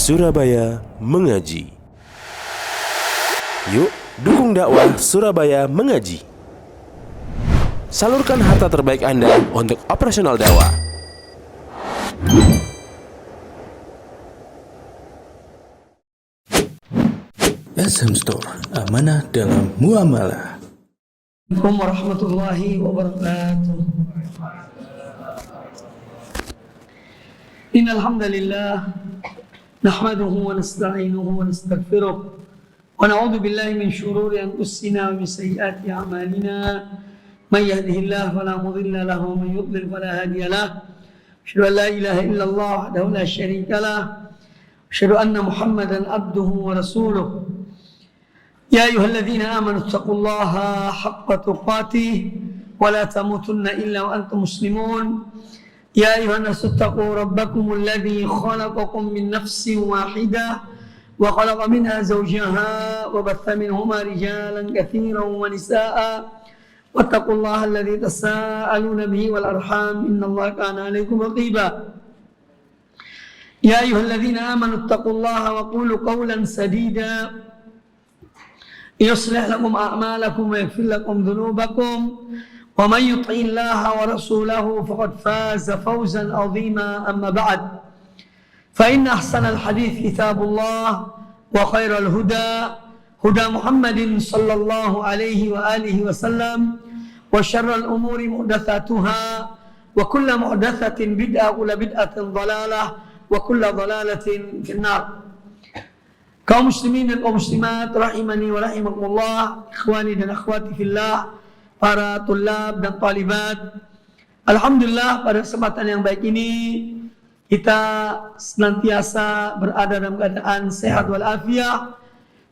Surabaya Mengaji. Yuk, dukung dakwah Surabaya Mengaji. Salurkan harta terbaik Anda untuk operasional dakwah. SM Store, amanah dalam muamalah. Assalamualaikum warahmatullahi wabarakatuh. Innal hamdalillah nahmaduhu wa nasta'inuhu wa nastaghfiruh wa na'udzu billahi min shururi anfusina wa min sayyiati a'malina. May yahdihillahu fala mudilla lahu wa may yudlil fala hadiya lahu. Asyhadu an la ilaha illallah wahdahu la syarika lahu. Asyhadu anna Muhammadan abduhu wa rasuluh. Ya ayyuhalladzina amanu taqullaha haqqa tuqatih wa la tamutunna illa wa antum muslimun. Ya ayyuhan nasu taqu rabbakumul ladzi khalaqakum min nafsin wahidah wa khalaqa minha zawjaha wa batha minhuma rijalan katsiran wa nisaa'a wattaqullaha alladzi tasaaluna bihi wal arham innallaha kana 'alaykum raqiba. Ya ayyuhalladzina amanu taqullaha wa qulu qawlan sadida yuslih lakum a'malakum wa yaghfir lakum dhunubakum wa man yuti'illaha wa rasulahu faqad faza fawzan 'azima. Amma ba'd, fa inna ahsanal hadits kitabullah wa khairal huda huda Muhammadin sallallahu alaihi wa alihi wasallam wa syarral umuri muhdatsatuha wa kullu muhdatsatin bid'ah wa kullu bid'atin dhalalah wa kullu dhalalatin finnar. Kaum muslimin dan kaum muslimat rahimani wa rahimakumullah, ikhwani dan akhwati fillah, para tulab dan talibat. Alhamdulillah, pada kesempatan yang baik ini kita senantiasa berada dalam keadaan sehat walafiat,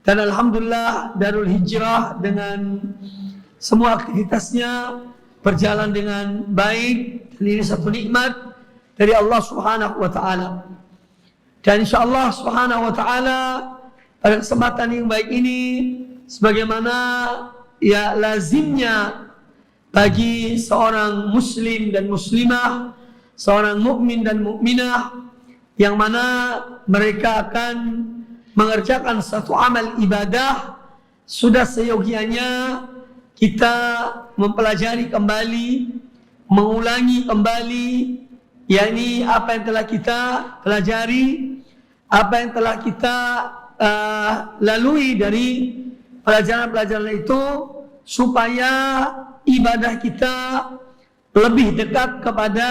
dan alhamdulillah Darul Hijrah dengan semua aktivitasnya berjalan dengan baik, dan ini satu nikmat dari Allah Subhanahu wa taala. Dan insyaallah Subhanahu wa taala pada kesempatan yang baik ini, sebagaimana ya lazimnya bagi seorang muslim dan muslimah, seorang mukmin dan mukminah, yang mana mereka akan mengerjakan satu amal ibadah, sudah seyogianya kita mempelajari kembali, mengulangi kembali, yakni apa yang telah kita pelajari, apa yang telah kita lalui dari pelajaran-pelajaran itu, supaya ibadah kita lebih dekat kepada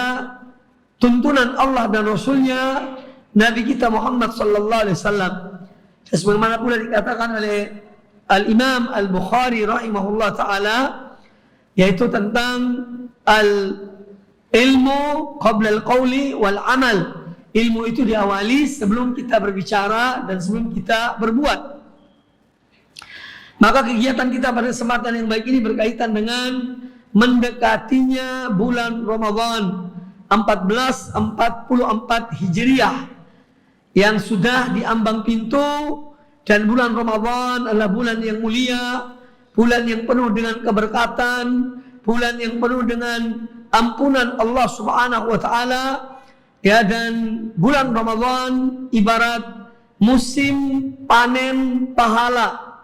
tuntunan Allah dan Rasulnya, Nabi kita Muhammad sallallahu alaihi wasallam. Sebagaimana pula dikatakan oleh Al-Imam Al-Bukhari rahimahullah ta'ala, yaitu tentang al-ilmu qabla al-qawli wal-amal. Ilmu itu diawali sebelum kita berbicara dan sebelum kita berbuat. Maka kegiatan kita pada kesempatan yang baik ini berkaitan dengan mendekatinya bulan Ramadan 1444 Hijriah yang sudah diambang pintu. Dan bulan Ramadan adalah bulan yang mulia, bulan yang penuh dengan keberkatan, bulan yang penuh dengan ampunan Allah Subhanahu wa taala. Ya, dan bulan Ramadan ibarat musim panen pahala,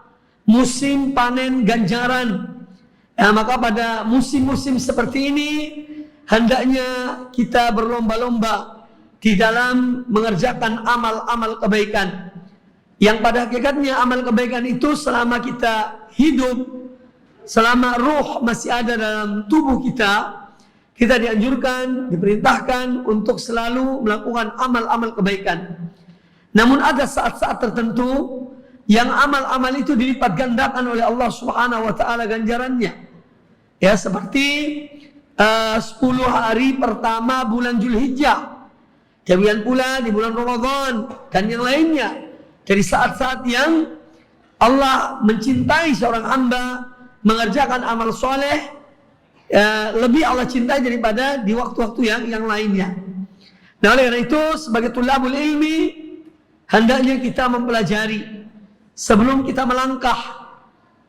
musim panen ganjaran. Ya, maka pada musim-musim seperti ini hendaknya kita berlomba-lomba di dalam mengerjakan amal-amal kebaikan, yang pada hakikatnya amal kebaikan itu selama kita hidup, selama ruh masih ada dalam tubuh kita, kita dianjurkan, diperintahkan untuk selalu melakukan amal-amal kebaikan. Namun ada saat-saat tertentu yang amal-amal itu dilipat gandakan oleh Allah Subhanahu wa taala ganjarannya. Ya, seperti 10 hari pertama bulan Zulhijjah, demikian pula di bulan Ramadan dan yang lainnya. Dari saat-saat yang Allah mencintai seorang hamba mengerjakan amal soleh, lebih Allah cintai daripada di waktu-waktu yang lainnya. Nah, oleh karena itu sebagai tulabul ilmi hendaknya kita mempelajari sebelum kita melangkah,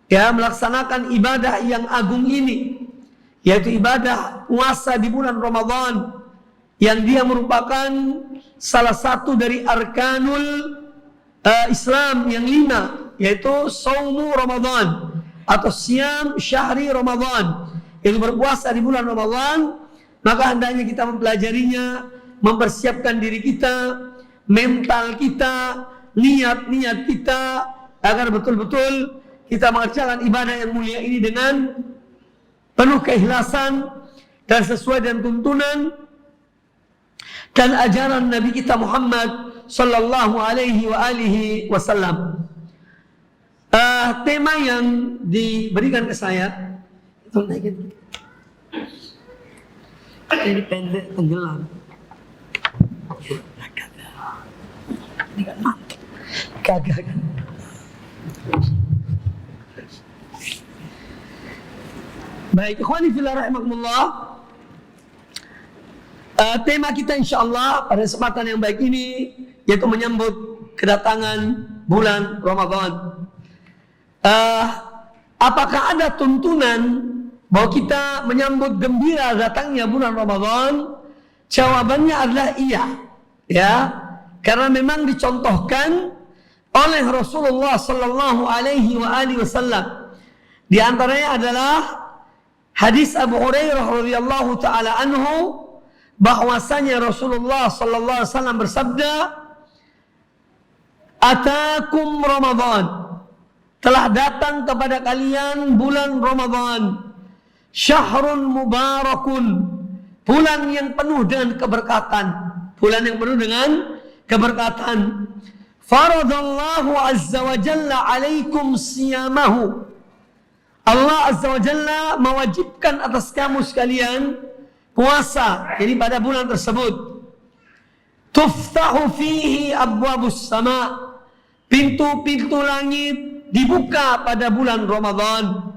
ya, melaksanakan ibadah yang agung ini, yaitu ibadah puasa di bulan Ramadan, yang dia merupakan salah satu dari arkanul Islam yang 5, yaitu saumu Ramadan atau siam syahri Ramadan, yaitu berpuasa di bulan Ramadan. Maka hendaknya kita mempelajarinya, mempersiapkan diri kita, mental kita, niat-niat kita, agar betul-betul kita mengerjakan ibadah yang mulia ini dengan penuh keikhlasan dan sesuai dengan tuntunan dan ajaran Nabi kita Muhammad sallallahu alaihi wasallam. Tema yang diberikan ke saya itu naikin. Ini pendek tenggelam. Ini kan mantap. Kagak kan. Baik, ikhwani fillah rahimakumullah. Tema kita insyaallah pada kesempatan yang baik ini yaitu menyambut kedatangan bulan Ramadan. Apakah ada tuntunan bahwa kita menyambut gembira datangnya bulan Ramadan? Jawabannya adalah iya, ya, karena memang dicontohkan oleh Rasulullah sallallahu alaihi wasallam. Di antaranya adalah hadis Abu Hurairah radhiyallahu taala anhu, bahwasanya Rasulullah sallallahu alaihi wasallam bersabda, "Atakum Ramadan." Telah datang kepada kalian bulan Ramadan. Syahrun mubarakun. Bulan yang penuh dengan keberkatan. Bulan yang penuh dengan keberkatan. Faradallahu azza wa jalla alaikum siyamahu. Allah azza wa jalla mewajibkan atas kamu sekalian puasa. Jadi pada bulan tersebut. Tuftahu fihi abwabus sama. Pintu-pintu langit dibuka pada bulan Ramadan.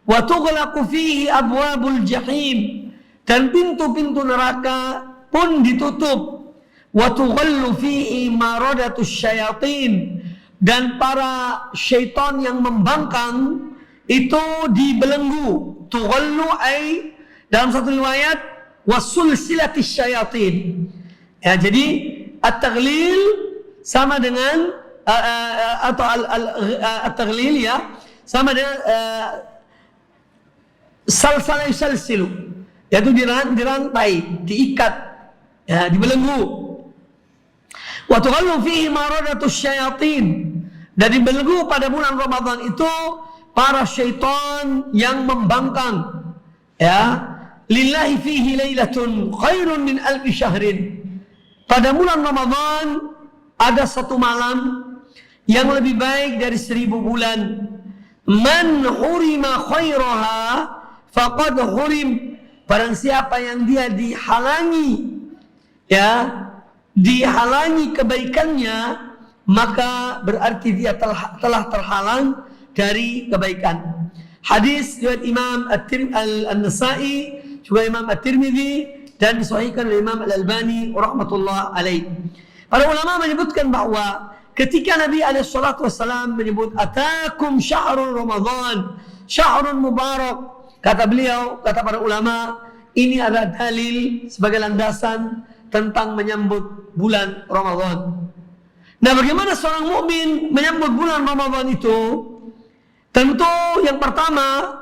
Wa tughlaqu fihi abwabul jahim. Dan pintu-pintu neraka pun ditutup. Wa tughallu fihi maradatus syayatin. Dan para syaitan yang membangkang itu dibelenggu. Tughallu ay dalam satu riwayat wasulsilatis syayatin. Ya, jadi at-taghlil sama dengan atau at-taghlil ya sama dengan salsala yusalsilu, yaitu dirantai, diikat, ya, dibelenggu. Wa tughallu fihi maradatus syayatin. Dan dibelenggu pada bulan Ramadan itu para syaitan yang membangkang. Ya, lillahi fihi lailatun khairun min alfi syahrin. Pada bulan Ramadan ada satu malam yang lebih baik dari 1000 bulan. Man hurima khairaha faqad hurim. Barang siapa yang dia dihalangi, ya, dihalangi kebaikannya, maka berarti dia telah terhalang dari kebaikan. Hadis riwayat Imam An-Nasa'i, juga Imam At-Tirmidzi, dan disahihkan oleh Imam Al-Albani rahmatullah alaih. Para ulama menyebutkan bahwa ketika Nabi SAW menyebut atakum syahrul Ramadan, syahrun mubarak, kata beliau, kata para ulama, ini adalah dalil sebagai landasan tentang menyambut bulan Ramadan. Nah, bagaimana seorang mukmin menyambut bulan Ramadan itu? Tentu yang pertama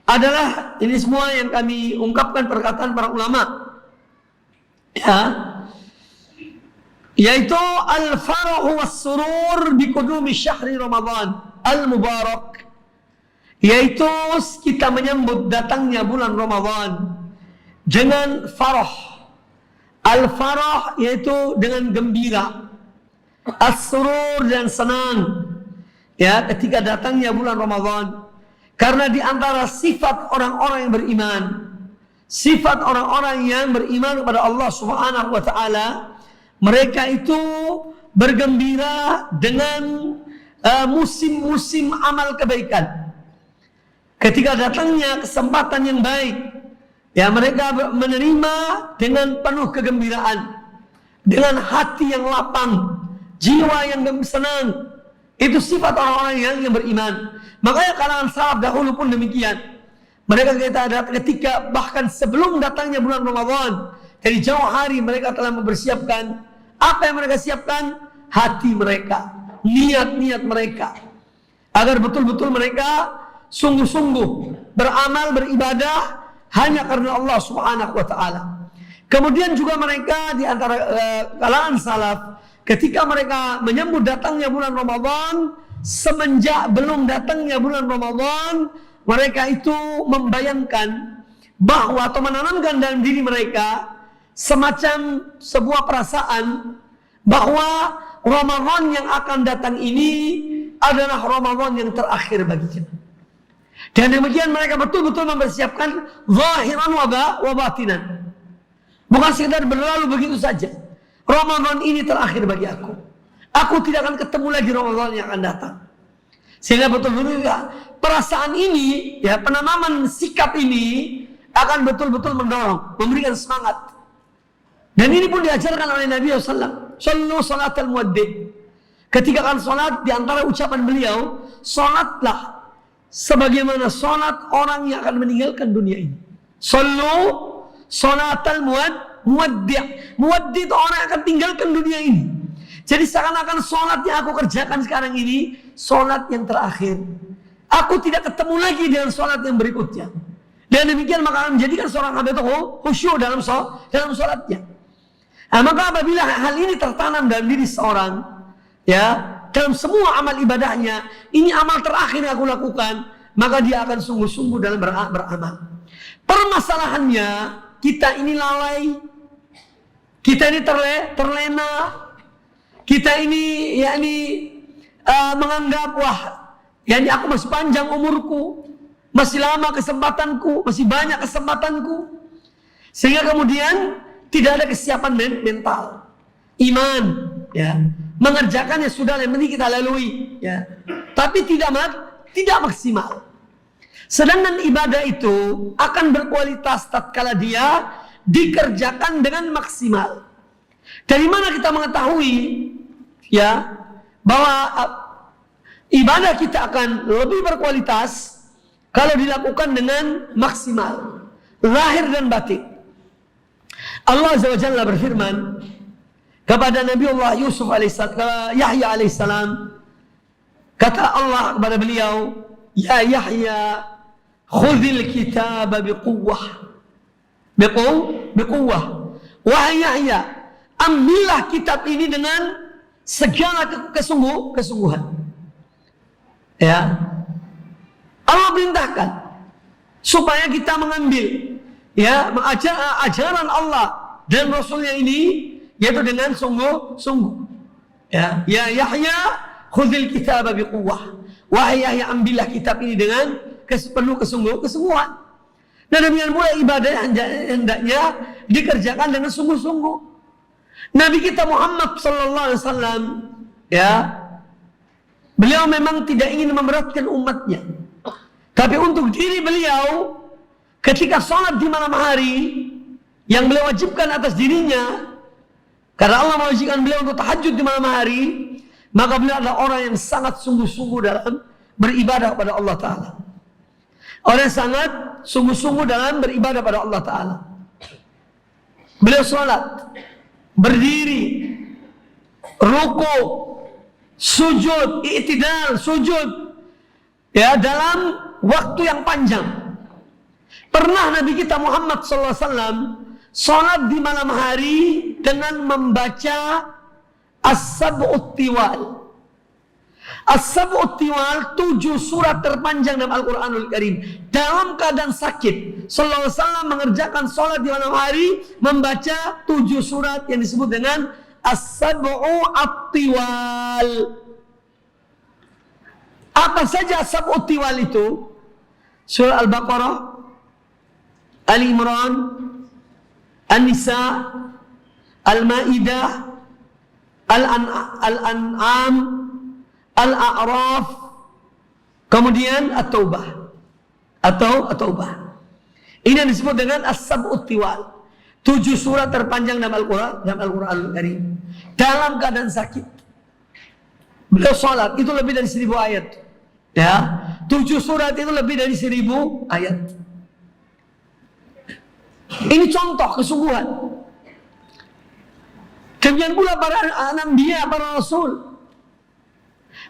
adalah ini semua yang kami ungkapkan perkataan para ulama, ya, yaitu al-farahu was-surur bi qudumi syahri Ramadan al-mubarak, yaitu kita menyambut datangnya bulan Ramadan dengan farah. Al-farah yaitu dengan gembira, as-surur dan senang, ya, ketika datangnya bulan Ramadan. Karena di antara sifat orang-orang yang beriman, sifat orang-orang yang beriman kepada Allah Subhanahu wa taala, mereka itu bergembira dengan musim-musim amal kebaikan. Ketika datangnya kesempatan yang baik, ya, mereka menerima dengan penuh kegembiraan, dengan hati yang lapang, jiwa yang senang. Itu sifat orang-orang yang beriman. Makanya kalangan salaf dahulu pun demikian. Mereka ketika bahkan sebelum datangnya bulan Ramadan, dari jauh hari mereka telah mempersiapkan Apa yang mereka siapkan? Hati mereka, niat-niat mereka, agar betul-betul mereka sungguh-sungguh beramal, beribadah hanya karena Allah Subhanahu wa ta'ala. Kemudian juga mereka di antara kalangan salaf, ketika mereka menyambut datangnya bulan Ramadan, semenjak belum datangnya bulan Ramadan, mereka itu membayangkan bahwa atau menanamkan dalam diri mereka semacam sebuah perasaan bahwa Ramadan yang akan datang ini adalah Ramadan yang terakhir baginya. Dan demikian mereka betul-betul mempersiapkan zahiran wa batinan. Bukan sekedar berlalu begitu saja. Ramadan ini terakhir bagi aku. Aku tidak akan ketemu lagi Ramadan yang akan datang. Sehingga betul-betul ya, perasaan ini, ya, penanaman sikap ini akan betul-betul mendorong, memberikan semangat. Dan ini pun diajarkan oleh Nabi SAW. Sallu salatal muwaddi'. Ketika akan salat, di antara ucapan beliau, salatlah sebagaimana salat orang yang akan meninggalkan dunia ini. Sallu salatal muwaddi'. Muwaddi' itu orang yang akan tinggalkan dunia ini. Jadi seakan-akan salat yang aku kerjakan sekarang ini salat yang terakhir. Aku tidak ketemu lagi dengan salat yang berikutnya. Dan demikian maka menjadikan seorang hamba itu khusyuk dalam salatnya. Nah, maka apabila hal ini tertanam dalam diri seorang, ya, dalam semua amal ibadahnya, ini amal terakhir yang aku lakukan, maka dia akan sungguh-sungguh dalam beramal. Permasalahannya, kita ini lalai, kita ini terlena, kita ini menganggap wah, aku masih panjang umurku, masih lama kesempatanku, masih banyak kesempatanku, sehingga kemudian tidak ada kesiapan mental, iman, ya, mengerjakan yang sudah yang penting kita lalui, ya, tapi tidak maksimal. Sedangkan ibadah itu akan berkualitas tatkala dia dikerjakan dengan maksimal. Dari mana kita mengetahui, ya, bahwa ibadah kita akan lebih berkualitas kalau dilakukan dengan maksimal, zahir dan batin. Allah Azza wa Jalla berfirman kepada Nabi Allah Yusuf alaihissalam, Yahya alaihissalam, kata Allah kepada beliau, ya Yahya, khudhil kitaba biquwwah. Biquwwah. Wahai Yahya, ambillah kitab ini dengan segala kesungguhan. Ya. Allah perintahkan supaya kita mengambil, ya, ajaran Allah dan Rasulnya ini, yaitu dengan sungguh-sungguh. Ya, ya Yahya, khudhil kitaba biquwwah. Wahai Yahya, ambillah kitab ini dengan penuh kesungguhan. Dan demikian pula ibadah hendaknya dikerjakan dengan sungguh-sungguh. Nabi kita Muhammad sallallahu alaihi wasallam, ya, beliau memang tidak ingin memberatkan umatnya. Tapi untuk diri beliau, ketika sholat di malam hari yang beliau wajibkan atas dirinya, karena Allah mewajibkan beliau untuk tahajud di malam hari, maka beliau adalah orang yang sangat sungguh-sungguh dalam beribadah kepada Allah Ta'ala. Orang yang sangat sungguh-sungguh dalam beribadah pada Allah Ta'ala. Beliau sholat, berdiri, ruku, sujud, i'tidal, sujud, ya, dalam waktu yang panjang. Pernah Nabi kita Muhammad SAW sholat di malam hari dengan membaca As-Sab'ut Tiwal. As-Sab'ut Tiwal, 7 surat terpanjang dalam Al-Quranul Karim. Dalam keadaan sakit, Sallallahu Alaihi Wasallam mengerjakan sholat di malam hari membaca 7 surat yang disebut dengan As-Sab'ut Tiwal. Apa saja As-Sab'ut Tiwal itu? Surah Al-Baqarah, Ali Imran, An-Nisa, Al-Ma'idah, Al-An'am, Al-A'raf, kemudian At-Taubah atau At-Taubah. Ini yang disebut dengan As-Sab'ut Tiwal. 7 surat terpanjang dalam Al-Quran Al-Karim. Dalam keadaan sakit, beliau sholat, itu lebih dari 1000 ayat. Ya, 7 surat itu lebih dari 1000 ayat. Ini contoh kesungguhan. Demikian pula para anbiya, para rasul.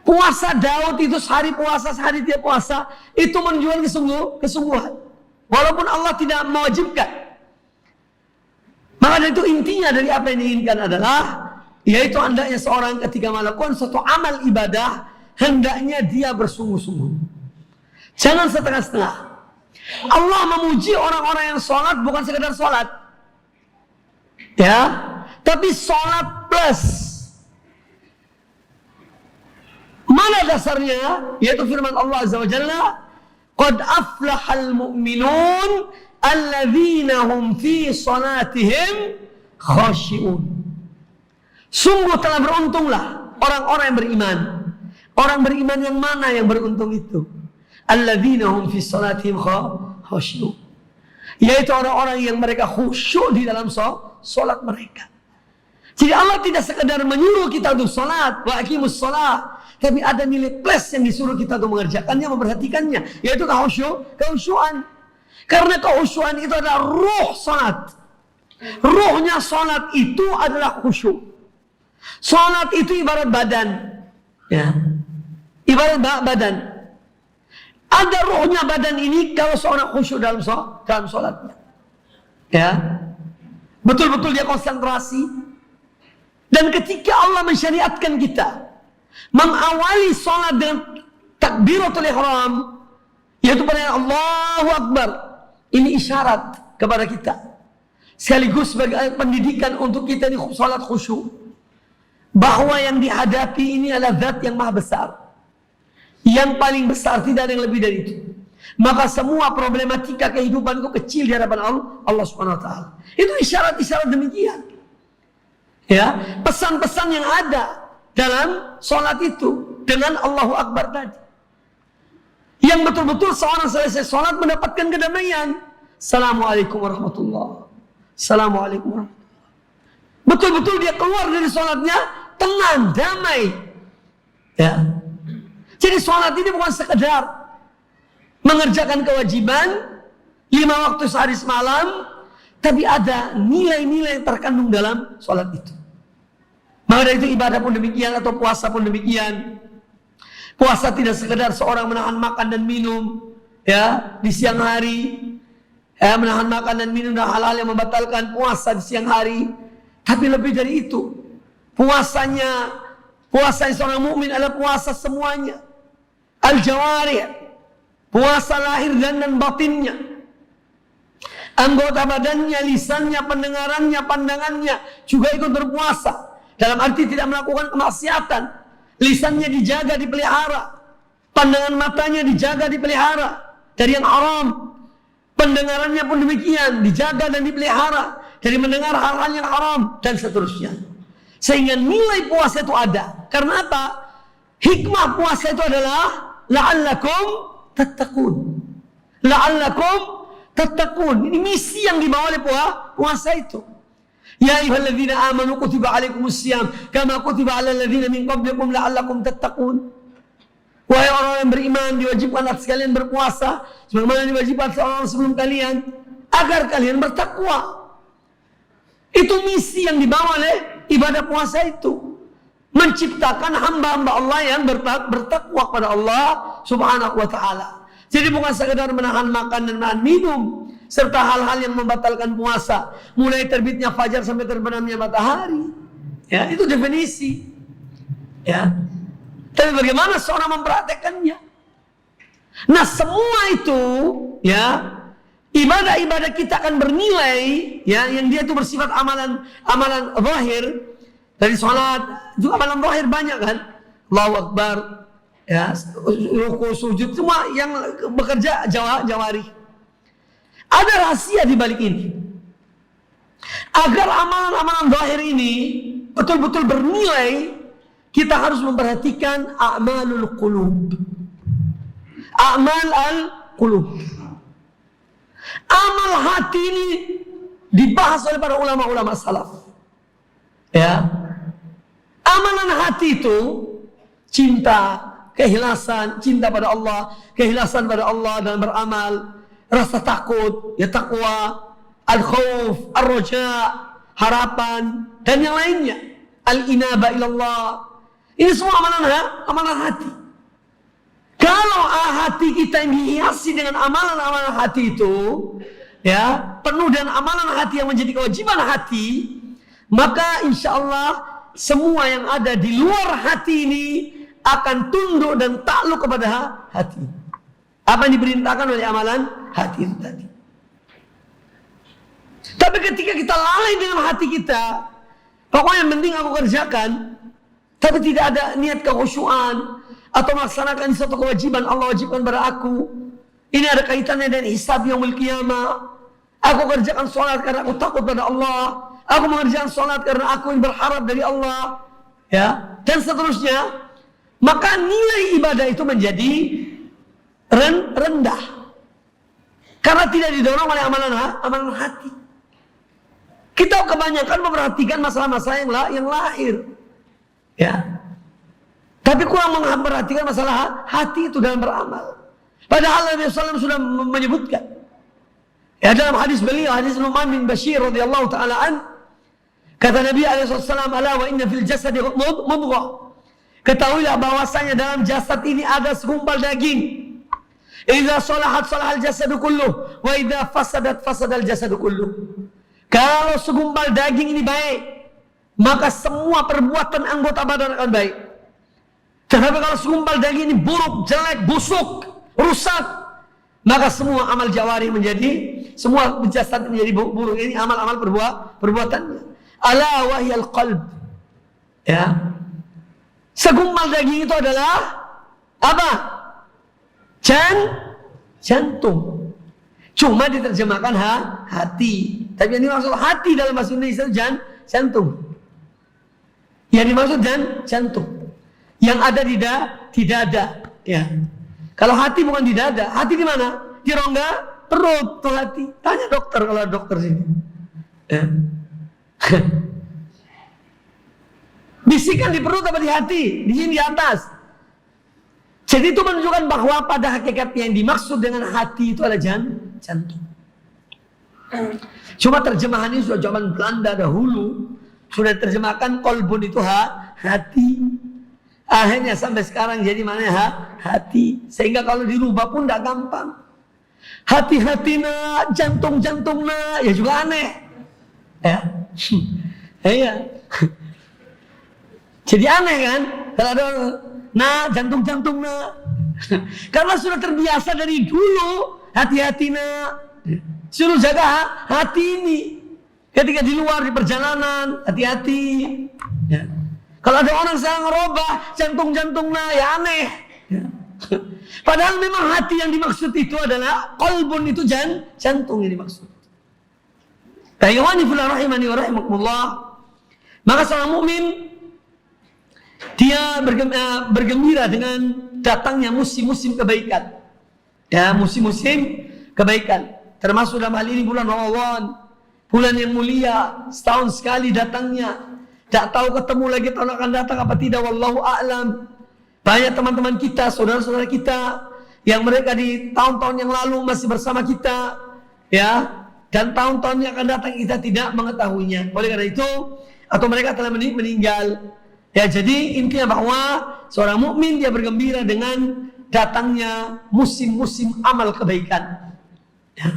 Puasa Daud itu sehari puasa, sehari tidak puasa, itu menunjukkan kesungguhan. Walaupun Allah tidak mewajibkan. Maka dari itu intinya dari apa yang diinginkan adalah, yaitu hendaknya seorang ketika melakukan suatu amal ibadah, hendaknya dia bersungguh-sungguh. Jangan setengah-setengah. Allah memuji orang-orang yang sholat bukan sekedar sholat, ya, tapi sholat plus. Mana dasarnya? Yaitu firman Allah Azza wa Jalla, "Qad aflahal mu'minun alladzina hum fi salatihim khashi'un." Sungguh telah beruntunglah orang-orang yang beriman. Orang beriman yang mana yang beruntung itu? Alladzina hum fi salatihim khashi'un. Yaitu orang-orang yang mereka khusyuk di dalam salat mereka. Jadi Allah tidak sekedar menyuruh kita untuk salat, wa aqimus shalah, tapi ada nilai plus yang disuruh kita untuk mengerjakannya, memperhatikannya, yaitu kehusyuan. Karena kehusyuan itu adalah ruh salat. Ruhnya salat itu adalah khusyuk. Salat itu ibarat badan, ya, ibarat badan. Ada ruhnya badan ini kalau seorang khusyuk dalam salatnya, ya, betul-betul dia konsentrasi. Dan ketika Allah mensyariatkan kita mengawali salat dengan takbiratul ihram, yaitu pada Allahu Akbar, ini isyarat kepada kita, sekaligus sebagai pendidikan untuk kita ini salat khusyuk, bahwa yang dihadapi ini adalah zat yang maha besar, yang paling besar, tidak ada yang lebih dari itu. Maka semua problematika kehidupan itu kecil di hadapan Allah Subhanahu wa taala. Itu isyarat-isyarat demikian. Ya, pesan-pesan yang ada dalam sholat itu dengan Allahu Akbar tadi, yang betul-betul seorang selesai sholat mendapatkan kedamaian. Assalamualaikum warahmatullahi, assalamualaikum warahmatullahi. Betul-betul dia keluar dari sholatnya tenang, damai. Ya, jadi sholat ini bukan sekedar mengerjakan kewajiban 5 waktu sehari semalam, tapi ada nilai-nilai yang terkandung dalam sholat itu. Maka dari itu ibadah pun demikian, atau puasa pun demikian. Puasa tidak sekedar seorang menahan makan dan minum, ya, di siang hari, ya, menahan makan dan minum dan hal-hal yang membatalkan puasa di siang hari. Tapi lebih dari itu, puasa seorang mukmin adalah puasa semuanya, al-jawarih, puasa lahir dan batinnya, anggota badannya, lisannya, pendengarannya, pandangannya juga ikut berpuasa. Dalam arti tidak melakukan kemaksiatan. Lisannya dijaga, dipelihara. Pandangan matanya dijaga, dipelihara dari yang haram. Pendengarannya pun demikian, dijaga dan dipelihara dari mendengar hal-hal yang haram, dan seterusnya. Sehingga nilai puasa itu ada. Karena apa? Hikmah puasa itu adalah la'allakum tattaqun. La'allakum tattaqun. Ini misi yang dibawa oleh puasa itu. Ya ayyuhalladzina amanu kutiba alaikumussyam kama kutiba alal ladzina min qablikum la'allakum tattaqun. Wahai orang yang beriman, diwajibkan atas kalian berpuasa sebagaimana diwajibkan orang sebelum kalian, agar kalian bertakwa. Itu misi yang dibawa oleh ibadah puasa itu, menciptakan hamba-hamba Allah yang bertakwa kepada Allah Subhanahu wa taala. Jadi bukan sekedar menahan makan dan menahan minum, serta hal-hal yang membatalkan puasa, mulai terbitnya fajar sampai terbenamnya matahari. Ya, itu definisi. Ya. Tapi bagaimana seorang mempraktekannya? Nah, semua itu, ya, ibadah-ibadah kita akan bernilai, ya, yang dia itu bersifat amalan zahir. Dari sholat juga amalan zahir banyak kan? Allahu Akbar, ya, ruku, sujud, semua yang bekerja jawari. Ada rahasia di balik ini. Agar amalan-amalan zahir ini betul-betul bernilai, kita harus memperhatikan a'malul qulub. A'mal al-qulub. Amal hati ini dibahas oleh para ulama-ulama salaf. Ya. Amalan hati itu cinta, keikhlasan, cinta pada Allah, keikhlasan pada Allah dalam beramal, rasa takut, ya takwa, al-khauf, ar-raja, harapan, dan yang lainnya. Al-inaba ilallah. Ini semua amalan hati. Kalau hati kita yang dihiasi dengan amalan-amalan hati itu, ya, penuh dengan amalan hati yang menjadi kewajiban hati, maka insya Allah semua yang ada di luar hati ini akan tunduk dan takluk kepada hati. Apa yang diperintahkan oleh amalan hati itu tadi. Tapi ketika kita lalai dengan hati kita, pokoknya yang penting aku kerjakan, tapi tidak ada niat kekhusyuan atau melaksanakan suatu kewajiban Allah wajibkan pada aku. Ini ada kaitannya dengan hisab yaumul qiyamah. Aku kerjakan sholat karena aku takut pada Allah. Aku mengerjakan sholat karena aku ingin berharap dari Allah. Ya, dan seterusnya. Maka nilai ibadah itu menjadi rendah. Karena tidak didorong oleh amalan hati. Kita kebanyakan memperhatikan masalah-masalah yang lahir. Ya. Tapi kurang memperhatikan masalah hati itu dalam beramal. Padahal Nabi SAW sudah menyebutkan. Ya, dalam hadis beliau, hadis Nu'man bin Bashir radhiyallahu taala an, kata Nabi SAW, "Ala wa inna fil jasadi mudghah." Ketahuilah bahwasanya dalam jasad ini ada segumpal daging. Idza salahat salahal jasadu kulluh, wa idza fasadat fasadal jasadu kulluh. Kalau segumpal daging ini baik, maka semua perbuatan anggota badan akan baik. Tetapi kalau segumpal daging ini buruk, jelek, busuk, rusak, maka semua amal jawari semua jasad menjadi buruk. Ini amal-amal perbuatannya. Ala wahyal qalb. Ya. Segumpal daging itu adalah apa? Jantung. Cuma diterjemahkan hati. Tapi yang dimaksud hati dalam bahasa Indonesia jantung. Yang dimaksud jantung. Yang ada di dada. Ya. Kalau hati bukan di dada, hati di mana? Di rongga perut tuh hati. Tanya dokter kalau ada dokter sini. Ya. Bisikan di perut apa di hati? Di sini di atas. Jadi itu menunjukkan bahwa pada hakikatnya yang dimaksud dengan hati itu adalah jantung. Cuma terjemahan ini sudah zaman Belanda dahulu. Sudah terjemahkan kolbun itu hati. Akhirnya sampai sekarang jadi mana hati. Sehingga kalau dirubah pun tidak gampang. Hati-hatina, jantung-jantungna, ya juga aneh. Ya. Iya. Jadi aneh kan? Kalau ada jantung-jantungna. Karena sudah terbiasa dari dulu hati-hatina. Suruh jaga hati ini. Ketika di luar di perjalanan, hati-hati. Ya. Kalau ada orang salah ngerubah jantung-jantungnya, ya aneh. Ya. Padahal memang hati yang dimaksud itu adalah qalbun, itu jantung yang dimaksud. Tayyawani fillah rahimani wa rahimakumullah. Maka seorang mukmin dia bergembira dengan datangnya musim-musim kebaikan. Ya, musim-musim kebaikan. Termasuk dalam hal ini bulan Ramadan. Bulan yang mulia, setahun sekali datangnya. Tak tahu ketemu lagi tahun akan datang apa tidak, wallahu a'lam. Banyak teman-teman kita, saudara-saudara kita yang mereka di tahun-tahun yang lalu masih bersama kita, ya, dan tahun-tahun yang akan datang kita tidak mengetahuinya. Oleh karena itu, atau mereka telah meninggal. Ya, jadi intinya bahwa seorang mukmin dia bergembira dengan datangnya musim-musim amal kebaikan. Ya.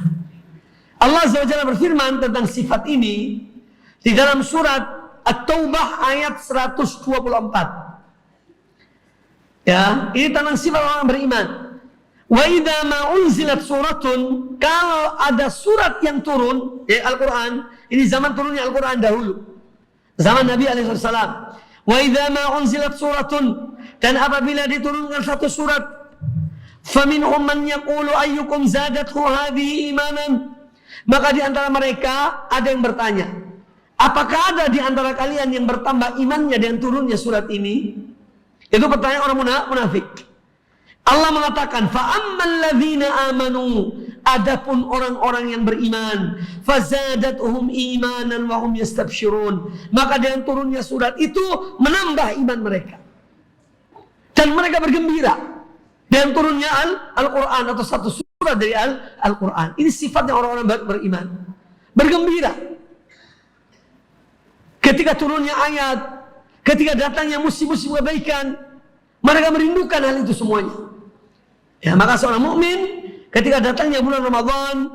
Allah Azza wa Jalla berfirman tentang sifat ini di dalam surat At-Taubah ayat 124. Ya, ini tentang sifat orang beriman. Wa idza ma unzilat suratun, kalau ada surat yang turun, ya Al-Qur'an, ini zaman turunnya Al-Qur'an dahulu. Zaman Nabi alaihi wasallam. Wa idza ma unzilat suratun, dan apabila diturunkan satu surat, faminhum man yaqulu ayyukum zadathu hadhihi imanan, maka di antara mereka ada yang bertanya, apakah ada di antara kalian yang bertambah imannya dengan turunnya surat ini? Itu pertanyaan orang munafik. Allah mengatakan, fa'ammal ladzina amanu, adapun orang-orang yang beriman, fazadatuhum imanan wa hum yastabsyirun, maka dengan turunnya surat itu menambah iman mereka. Dan mereka bergembira dengan turunnya Al-Quran atau satu surat dari Al-Quran. Ini sifatnya orang-orang beriman. Bergembira. ketika turunnya ayat, ketika datangnya musim-musim kebaikan, mereka merindukan hal itu semuanya. Ya, maka seorang mukmin ketika datangnya bulan Ramadan,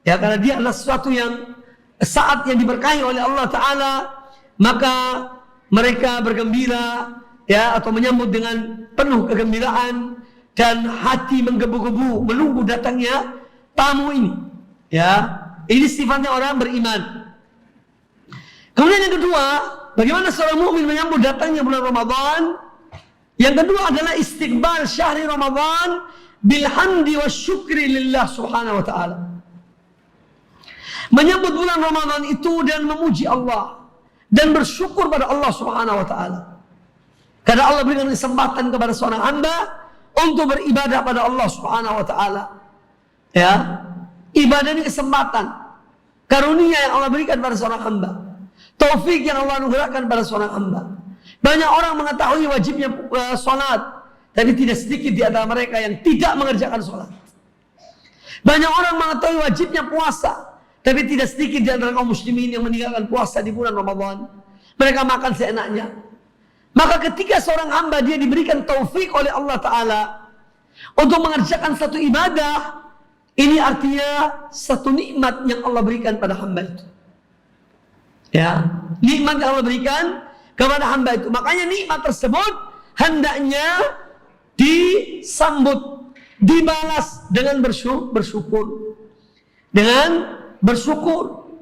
ya karena dia adalah sesuatu yang saat yang diberkahi oleh Allah Ta'ala, maka mereka bergembira, ya, atau menyambut dengan penuh kegembiraan dan hati menggebu-gebu menunggu datangnya tamu ini. Ya, ini sifatnya orang beriman. Kemudian yang kedua, bagaimana seorang mukmin menyambut datangnya bulan Ramadan? Yang kedua adalah istiqbal syahri Ramadan bilhamdi wa syukri lillah subhanahu wa ta'ala. Menyambut bulan Ramadan itu dan memuji Allah dan bersyukur pada Allah subhanahu wa ta'ala. Karena Allah berikan kesempatan kepada seorang hamba untuk beribadah pada Allah subhanahu wa ta'ala. Ya, ibadah ini kesempatan, karunia yang Allah berikan pada seorang hamba, taufik yang Allah anugerahkan pada seorang hamba. Banyak orang mengetahui wajibnya sholat, tapi tidak sedikit di antara mereka yang tidak mengerjakan sholat. Banyak orang mengetahui wajibnya puasa, tapi tidak sedikit di antara kaum muslimin yang meninggalkan puasa di bulan Ramadan. Mereka makan seenaknya. Maka ketika seorang hamba dia diberikan taufik oleh Allah Ta'ala untuk mengerjakan satu ibadah, ini artinya satu nikmat yang Allah berikan pada hamba itu. Ya, nikmat yang Allah berikan kepada hamba itu. Makanya nikmat tersebut hendaknya disambut, dibalas dengan bersyukur. Dengan bersyukur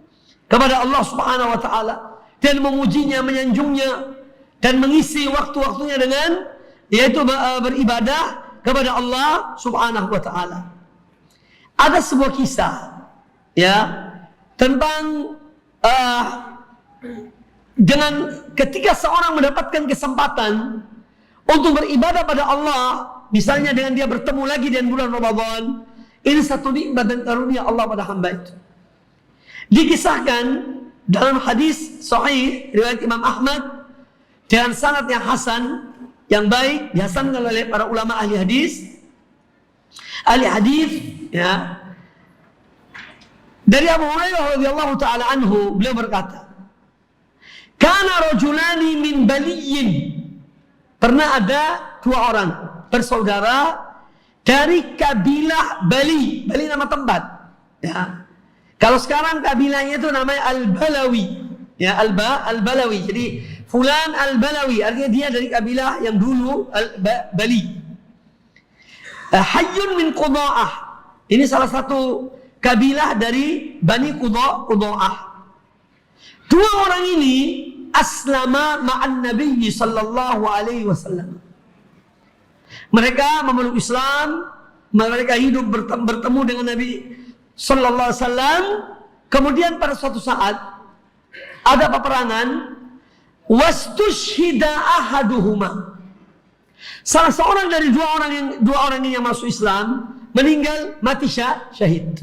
kepada Allah Subhanahu wa taala dan memujinya, menyanjungnya dan mengisi waktu-waktunya dengan yaitu beribadah kepada Allah Subhanahu wa taala. Ada sebuah kisah ya tentang dengan ketika seorang mendapatkan kesempatan untuk beribadah pada Allah, misalnya dengan dia bertemu lagi dengan bulan Ramadan, ini satu nikmat dan karunia Allah pada hamba itu. Dikisahkan dalam hadis sahih riwayat Imam Ahmad dengan sanad yang hasan, yang baik, dihasankan oleh para ulama ahli hadis. Ahli hadis ya. Dari Abu Hurairah radhiyallahu taala anhu, beliau berkata, "Kana rajulani min Baliyin." Pernah ada dua orang bersaudara dari kabilah Bali. Bali nama tempat. Ya. Kalau sekarang kabilahnya itu namanya Al-Balawi. Ya, Al-Balawi. Jadi fulan Al-Balawi artinya dia dari kabilah yang dulu Bali. Hayyun min Qudha'ah. Ini salah satu kabilah dari Bani Qudha'ah. Dua orang ini aslama ma'an Nabi sallallahu alaihi wasallam. Mereka memeluk Islam, mereka hidup bertemu dengan Nabi sallallahu alaihi wasallam. Kemudian pada suatu saat ada peperangan, wastushhida ahaduhuma. Salah seorang dari dua orang ini yang masuk Islam meninggal, mati syahid.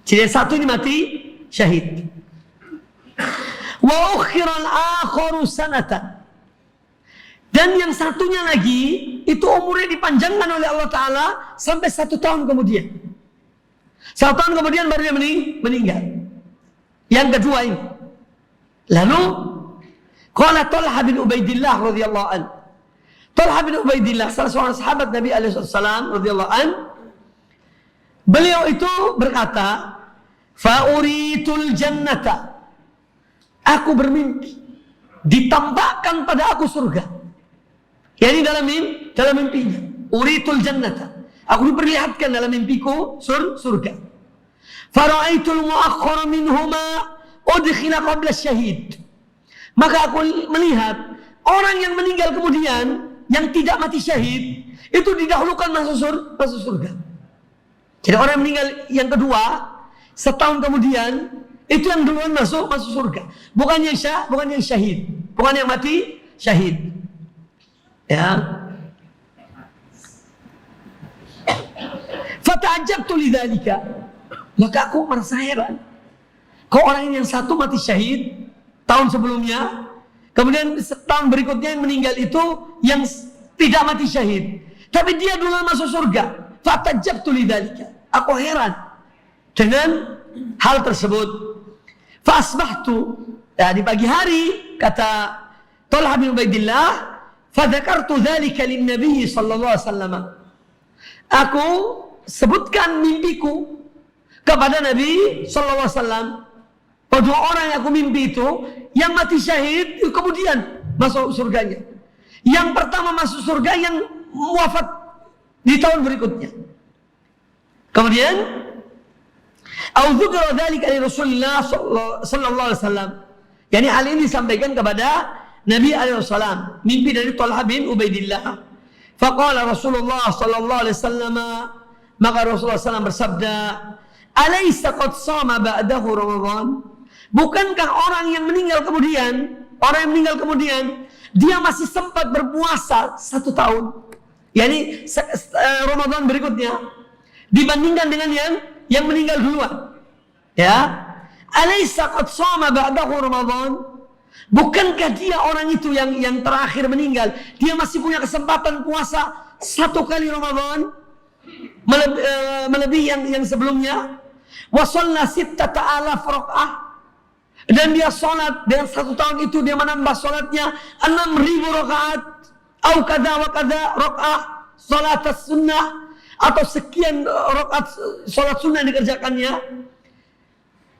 Jadi satu ini mati syahid. Wa ukhiral akharu sanatan. Dan yang satunya lagi itu umurnya dipanjangkan oleh Allah Ta'ala sampai 1 tahun kemudian. 1 tahun kemudian baru dia meninggal. Yang kedua ini. Lalu qala Talha bin Ubaidillah radhiyallahu an. Talha bin Ubaidillah salah seorang sahabat Nabi alaihi wasallam radhiyallahu an. Beliau itu berkata, "Fa uritul jannata." Aku bermimpi ditampakkan pada aku surga. Yani dalam mimpinya. Uritul jannata. Aku diperlihatkan dalam mimpiku surga. Fara'aitul mu'akhkhara minhuma udkhila qabla syahid. Maka aku melihat orang yang meninggal kemudian yang tidak mati syahid itu didahulukan masuk surga. Jadi orang yang meninggal yang kedua 1 tahun kemudian itu yang duluan masuk surga. Bukan yang syahid, bukan yang mati syahid. Ya. Fata'ajabtu lidzalika. Maka aku merasa heran. Kok orang ini yang satu mati syahid tahun sebelumnya, kemudian tahun berikutnya yang meninggal itu yang tidak mati syahid, tapi dia duluan masuk surga. Fata'ajabtu lidzalika. Aku heran dengan hal tersebut. Fa asbahtu, ya, di pagi hari, kata Talha bin Ubaidillah, fa dzakartu dzalika lin Nabi sallallahu alaihi wasallam. Aku sebutkan mimpiku kepada Nabi sallallahu alaihi wasallam. Dua orang yang aku mimpi itu, yang mati syahid kemudian masuk surganya. Yang pertama masuk surga yang wafat di tahun berikutnya. Kemudian audzukira dzalika li Rasulillah sallallahu alaihi wasallam. Yani hal ini disampaikan kepada Nabi alaihi wasallam, mimpi dari Talha bin Ubaidillah. Faqala Rasulullah sallallahu alaihi wasallam, maka Rasulullah SAW bersabda, "Alaysa qad shama ba'dahu Ramadan?" Bukankah orang yang meninggal kemudian dia masih sempat berpuasa 1 tahun, yakni Ramadan berikutnya, dibandingkan dengan yang meninggal duluan. Ya, alaysa qad shama ba'dahu Ramadan? Bukankah dia orang itu yang terakhir meninggal, dia masih punya kesempatan puasa 1 kali Ramadan, melebihi yang sebelumnya. Wa shalla 6,000 rakaah, dan dia sholat dengan 1 tahun itu dia menambah sholatnya 6.000 rakaat, atau kada wa kada rakaah sholat sunnah, atau sekian rakaat sholat sunnah yang dikerjakannya.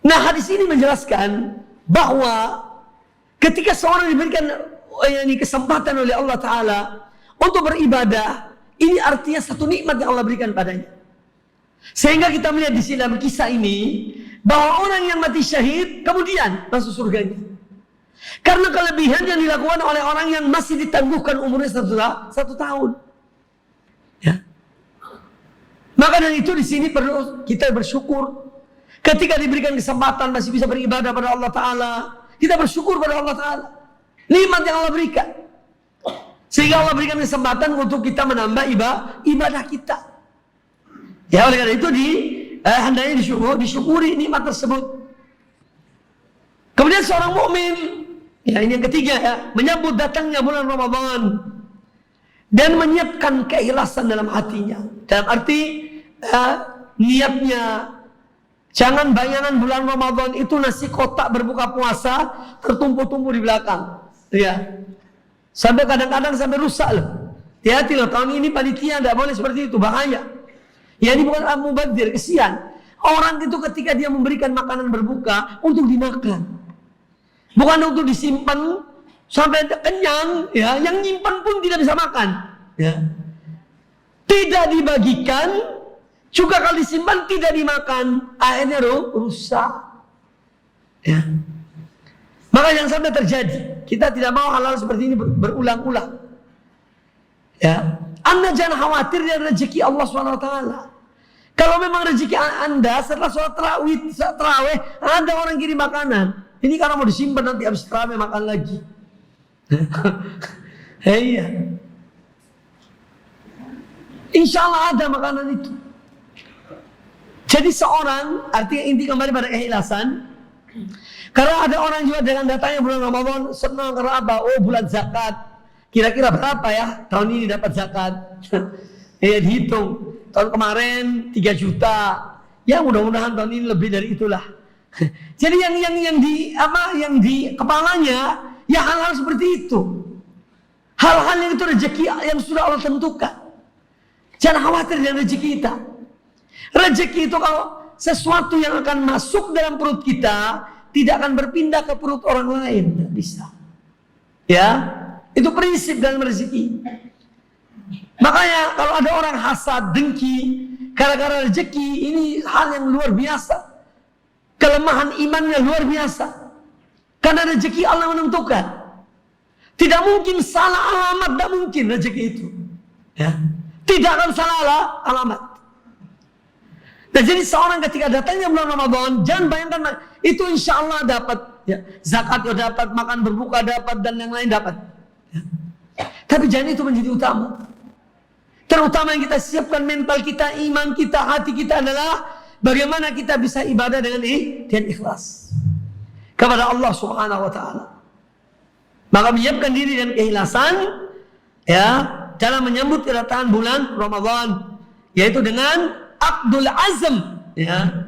Nah, hadis ini menjelaskan bahwa ketika seorang diberikan kesempatan oleh Allah Ta'ala untuk beribadah, ini artinya satu nikmat yang Allah berikan padanya. Sehingga kita melihat di sini dalam kisah ini bahwa orang yang mati syahid kemudian masuk surganya, karena kelebihan yang dilakukan oleh orang yang masih ditangguhkan umurnya 1 tahun. Ya. Maka dari itu di sini perlu kita bersyukur ketika diberikan kesempatan masih bisa beribadah pada Allah Ta'ala. Kita bersyukur pada Allah Ta'ala, nikmat yang Allah berikan, sehingga Allah berikan kesempatan untuk kita menambah ibadah kita. Ya, oleh karena itu hendaknya disyukuri nikmat tersebut. Kemudian seorang mukmin, ya ini yang ketiga ya, menyambut datangnya bulan Ramadan dan menyiapkan keikhlasan dalam hatinya. Dalam arti niatnya, jangan bayangan bulan Ramadan itu nasi kotak berbuka puasa tertumpuk-tumpuk di belakang. Ya. Sampai kadang-kadang sampai rusak loh. Hati-hati loh, tahun ini panitia tidak boleh seperti itu, bahaya. Ya, ini bukan mubadzir, kesian. Orang itu ketika dia memberikan makanan berbuka untuk dimakan, bukan untuk disimpan sampai kenyang. Ya, yang nyimpan pun tidak bisa makan. Ya. Tidak dibagikan, juga kalau disimpan tidak dimakan, akhirnya rusak. Ya. Maka yang sampai terjadi, kita tidak mau hal-hal seperti ini berulang-ulang. Ya, Anda jangan khawatir dengan rezeki Allah SWT. Kalau memang rezeki Anda setelah sholat tarawih ada orang kirim makanan, ini karena mau disimpan nanti habis tarawih makan lagi. Iya. Insya Allah ada makanan itu. Jadi seorang, artinya inti kembali pada keikhlasan. Karena ada orang juga dengan datangnya bulan Ramadan senang karena apa? Oh, bulan zakat. Kira-kira berapa ya tahun ini dapat zakat? Ya, dihitung. Tahun kemarin 3 juta. Ya, mudah-mudahan tahun ini lebih dari itulah. Jadi yang di kepalanya ya hal-hal seperti itu. Hal-hal yang itu rezeki yang sudah Allah tentukan. Jangan khawatir dengan rezeki kita. Rezeki itu kalau sesuatu yang akan masuk dalam perut kita tidak akan berpindah ke perut orang lain, tidak bisa. Ya, itu prinsip dalam rezeki. Makanya kalau ada orang hasad, dengki gara-gara rezeki, ini hal yang luar biasa. Kelemahan imannya luar biasa. Karena rezeki Allah menentukan. Tidak mungkin salah alamat, tidak mungkin rezeki itu. Ya, tidak akan salah alamat. Nah, jadi seorang ketika datangnya bulan Ramadan, jangan bayangkan itu insya Allah dapat, ya, zakat ya dapat, makan berbuka dapat, dan yang lain dapat. Ya. Tapi jangan itu menjadi utama. Terutama yang kita siapkan mental kita, iman kita, hati kita adalah bagaimana kita bisa ibadah dengan ikhlas kepada Allah Subhanahu Wa Taala. Maka menyiapkan diri dan keikhlasan, ya, dalam menyambut kedatangan bulan Ramadan, yaitu dengan Abdul Azm, ya,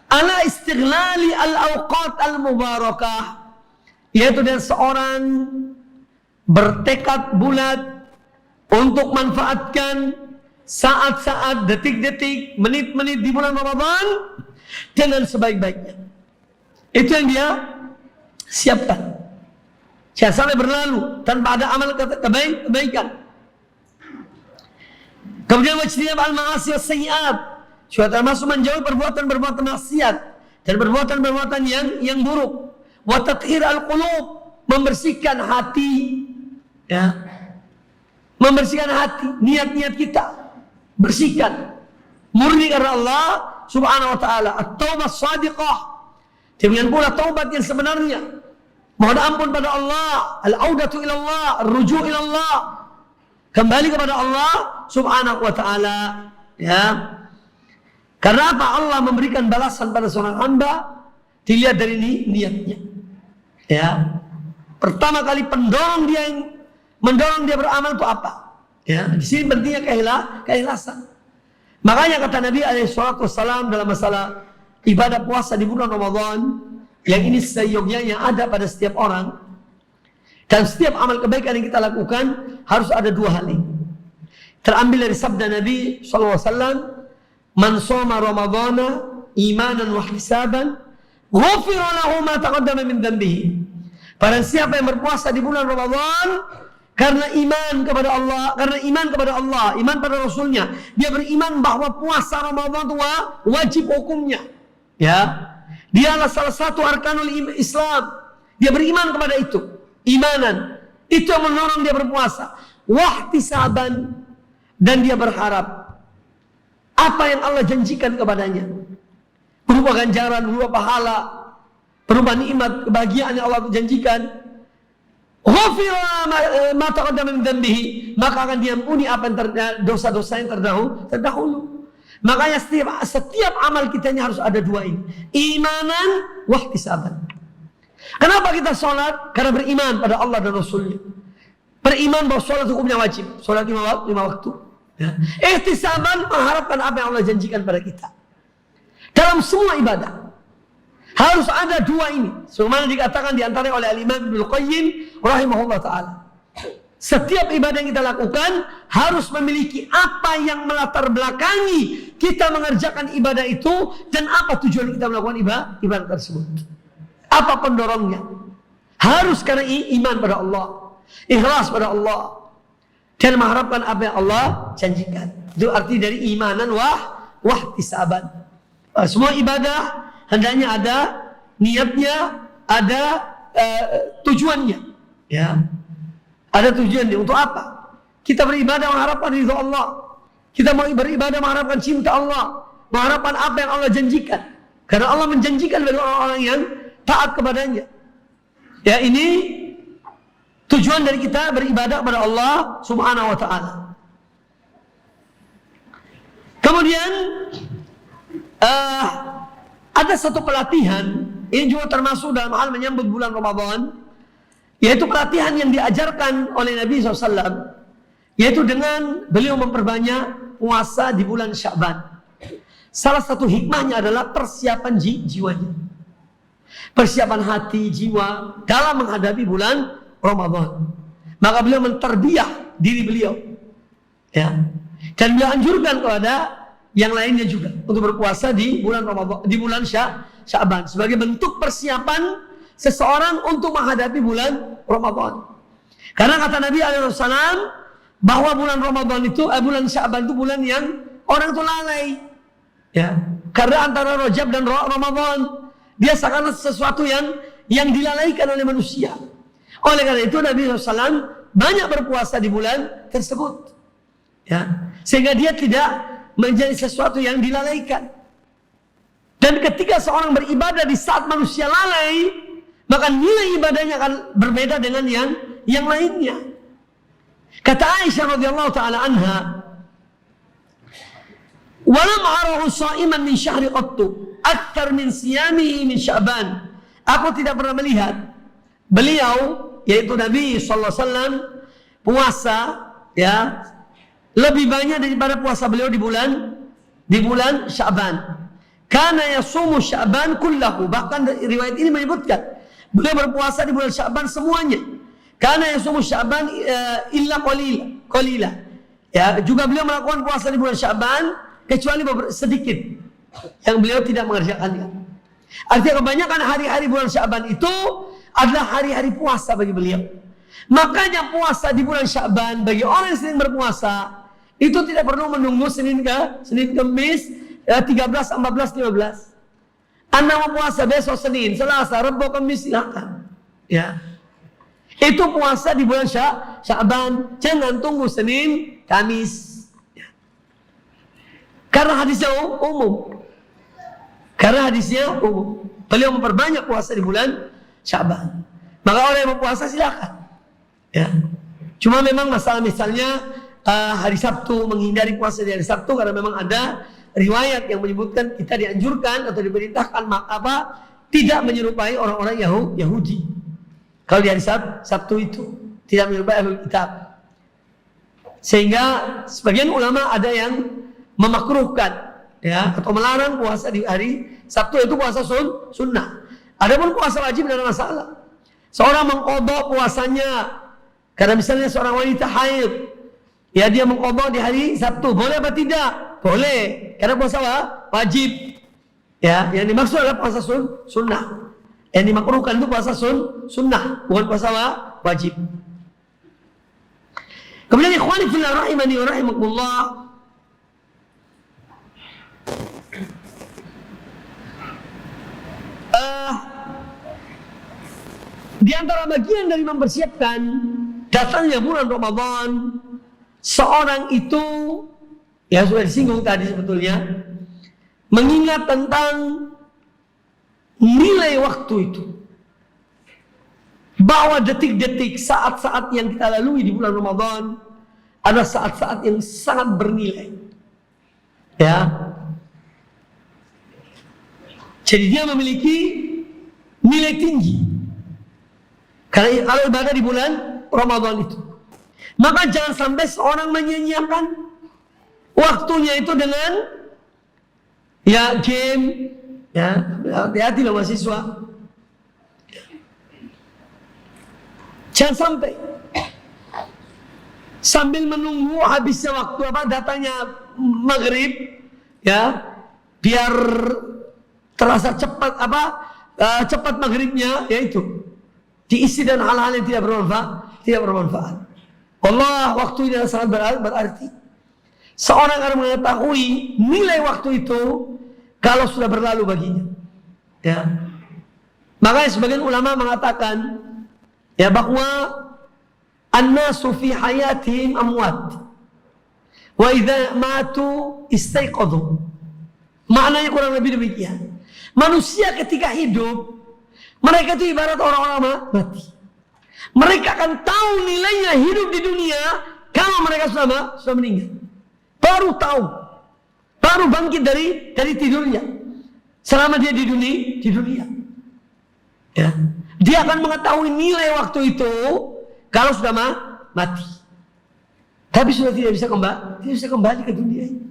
ala istighlali al-awqat al-mubarakah, yaitu dan seorang bertekad bulat untuk manfaatkan saat-saat, detik-detik, menit-menit di bulan Ramadan dengan sebaik-baiknya. Itu yang dia siapkan. Jangan sampai berlalu tanpa ada amal kebaikan. Kemudian wajtinab al-ma'asi was-sayyi'at, juga termasuk menjauhi perbuatan-perbuatan maksiat dan perbuatan-perbuatan yang buruk. Wa tathhir al-qulub, membersihkan hati, ya. Membersihkan hati, niat-niat kita bersihkan, murni karena Allah Subhanahu wa taala. At-taubah shadiqah, demikian pula taubat yang sebenarnya, mohon ampun pada Allah, al-audatu ila Allah, ar-ruju' ila Allah, kembali kepada Allah Subhanahu wa taala, ya. Karena apa? Allah memberikan balasan pada seorang hamba dilihat dari niatnya, ya. Pertama kali mendorong dia beramal itu apa? Ya, di sini pentingnya keikhlasan. Makanya kata Nabi SAW dalam masalah ibadah puasa di bulan Ramadan, yang ini seyogyanya ada pada setiap orang, dan setiap amal kebaikan yang kita lakukan harus ada dua hal ini. Terambil dari sabda Nabi SAW, man shoma Ramadana imanan wa ihtisaban, ghufira lahu ma taqaddama min dhanbihi. Barang siapa yang berpuasa di bulan Ramadan karena iman kepada Allah, iman pada Rasulnya, dia beriman bahwa puasa Ramadan itu wajib hukumnya, ya. Dia adalah salah satu arkanul Islam. Dia beriman kepada itu, imanan. Itu yang mendorong dia berpuasa. Wahtisaban, dan dia berharap apa yang Allah janjikan kepadanya, berupa ganjaran, berupa pahala, berupa nikmat, kebahagiaan yang Allah janjikan. Ghufira ma taqaddama min dhanbihi, maka akan diampuni apa yang dosa-dosa yang terdahulu. Makanya setiap amal kita ini harus ada dua ini, imanan wa ihtisaban. Kenapa kita sholat? Karena beriman pada Allah dan Rasulnya. Beriman bahwa sholat hukumnya wajib, sholat lima waktu, ya. Ihtisaban, mengharapkan apa yang Allah janjikan pada kita. Dalam semua ibadah harus ada dua ini. Sebagaimana dikatakan diantaranya oleh Al-Imam Ibnu Qayyim rahimahullah ta'ala. Setiap ibadah yang kita lakukan harus memiliki apa yang melatar belakangi kita mengerjakan ibadah itu, dan apa tujuan kita melakukan ibadah tersebut. Apa pendorongnya? Harus karena iman pada Allah, ikhlas pada Allah, dan mengharapkan apa yang Allah janjikan. Itu arti dari imanan wahtisaban. Semua ibadah hendaknya ada niatnya, ada tujuannya, ya. Ada tujuannya untuk apa? Kita beribadah mengharapkan ridha Allah. Kita mau beribadah mengharapkan cinta Allah, mengharapkan apa yang Allah janjikan. Karena Allah menjanjikan bagi orang-orang yang taat kepadanya. Ya, ini tujuan dari kita beribadah kepada Allah Subhanahu wa taala. Kemudian ada satu pelatihan, ini juga termasuk dalam hal menyambut bulan Ramadan, yaitu pelatihan yang diajarkan oleh Nabi SAW, yaitu dengan beliau memperbanyak puasa di bulan Sya'ban. Salah satu hikmahnya adalah persiapan jiwanya, persiapan hati, jiwa dalam menghadapi bulan Ramadan. Maka beliau menterbiah diri beliau, ya. Dan beliau anjurkan kepada yang lainnya juga untuk berpuasa di bulan Ramadan, di bulan Sya'ban, sebagai bentuk persiapan seseorang untuk menghadapi bulan Ramadan. Karena kata Nabi SAW bahwa bulan Ramadan itu, bulan Sya'ban itu bulan yang orang itu lalai, ya. Karena antara Rajab dan Ramadan biasakan sesuatu yang dilalaikan oleh manusia. Oleh karena itu Nabi SAW banyak berpuasa di bulan tersebut, ya, sehingga dia tidak menjadi sesuatu yang dilalaikan. Dan ketika seorang beribadah di saat manusia lalai, maka nilai ibadahnya akan berbeda dengan yang lainnya. Kata Aisyah radhiyallahu taala anha, "Walam arahu sha'iman min syahri qattu akthar min siyamihi min Sya'ban." Aku tidak pernah melihat beliau, yaitu Nabi sallallahu alaihi wasallam, puasa, ya, lebih banyak daripada puasa beliau di bulan Sya'ban. kana yasumu Sya'ban kullahu. Bahkan riwayat ini menyebutkan beliau berpuasa di bulan Sya'ban semuanya. Kana yasumu Sya'ban illa qalila. Ya, juga beliau melakukan puasa di bulan Sya'ban kecuali sedikit yang beliau tidak mengerjakannya. Artinya kebanyakan hari-hari bulan Sya'ban itu adalah hari-hari puasa bagi beliau. Makanya puasa di bulan Sya'ban bagi orang yang sering berpuasa itu tidak perlu menunggu Senin Kamis 13, 14, 15. Anda mau puasa besok Senin, Selasa, Rabu, Kamis silakan. Ya. Itu puasa di bulan Sya'ban. Jangan tunggu Senin, Kamis. Ya. Karena hadisnya umum. Beliau memperbanyak puasa di bulan Sya'ban. Maka orang yang mau puasa silakan. Ya. Cuma memang masalah misalnya hari Sabtu, menghindari puasa di hari Sabtu karena memang ada riwayat yang menyebutkan kita dianjurkan atau diperintahkan tidak menyerupai orang-orang Yahudi. Kalau di hari Sabtu itu tidak menyerupai Ahlul Kitab. Sehingga sebagian ulama ada yang memakruhkan ya atau melarang puasa di hari Sabtu, itu puasa sunnah. Adapun puasa wajib tidak ada masalah. Seorang mengqadha puasanya karena misalnya seorang wanita haid, ya dia mengqadha di hari Sabtu, boleh apa tidak? Boleh, karena puasa wajib. Ya, yang dimaksud adalah puasa sunnah. Yang dimakruhkan itu puasa sunnah, bukan puasa wajib. Kemudian ikhwani fillah rahimani wa rahimakumullah, di antara bagian dari mempersiapkan datangnya bulan Ramadan, seorang itu ya sudah disinggung tadi sebetulnya, mengingat tentang nilai waktu itu, bahwa detik-detik, saat-saat yang kita lalui di bulan Ramadan adalah saat-saat yang sangat bernilai. Ya, jadi dia memiliki nilai tinggi karena kalau ibadah di bulan Ramadan itu. Maka jangan sampai seorang menyia-nyiakan waktunya itu dengan ya game, ya hati-hati loh mahasiswa. Jangan sampai sambil menunggu habisnya waktu datangnya maghrib, ya biar terasa cepat cepat maghribnya, yaitu diisi dan hal-hal yang tidak bermanfaat. Allah, waktu ini sangat berarti. Seorang akan mengetahui nilai waktu itu kalau sudah berlalu baginya. Ya. Makanya sebagian ulama mengatakan ya bahwa an-nasu fi hayatihim amwat wa idza matu istaiqadhu. Maknanya kurang lebih demikian. Manusia ketika hidup, mereka itu ibarat orang-orang mati. Mereka akan tahu nilainya hidup di dunia kalau mereka sudah meninggal. Baru tahu, baru bangkit dari tidurnya. Selama dia di dunia, ya, dia akan mengetahui nilai waktu itu kalau sudah mati. Tapi sudah tidak bisa kembali ke dunia ini.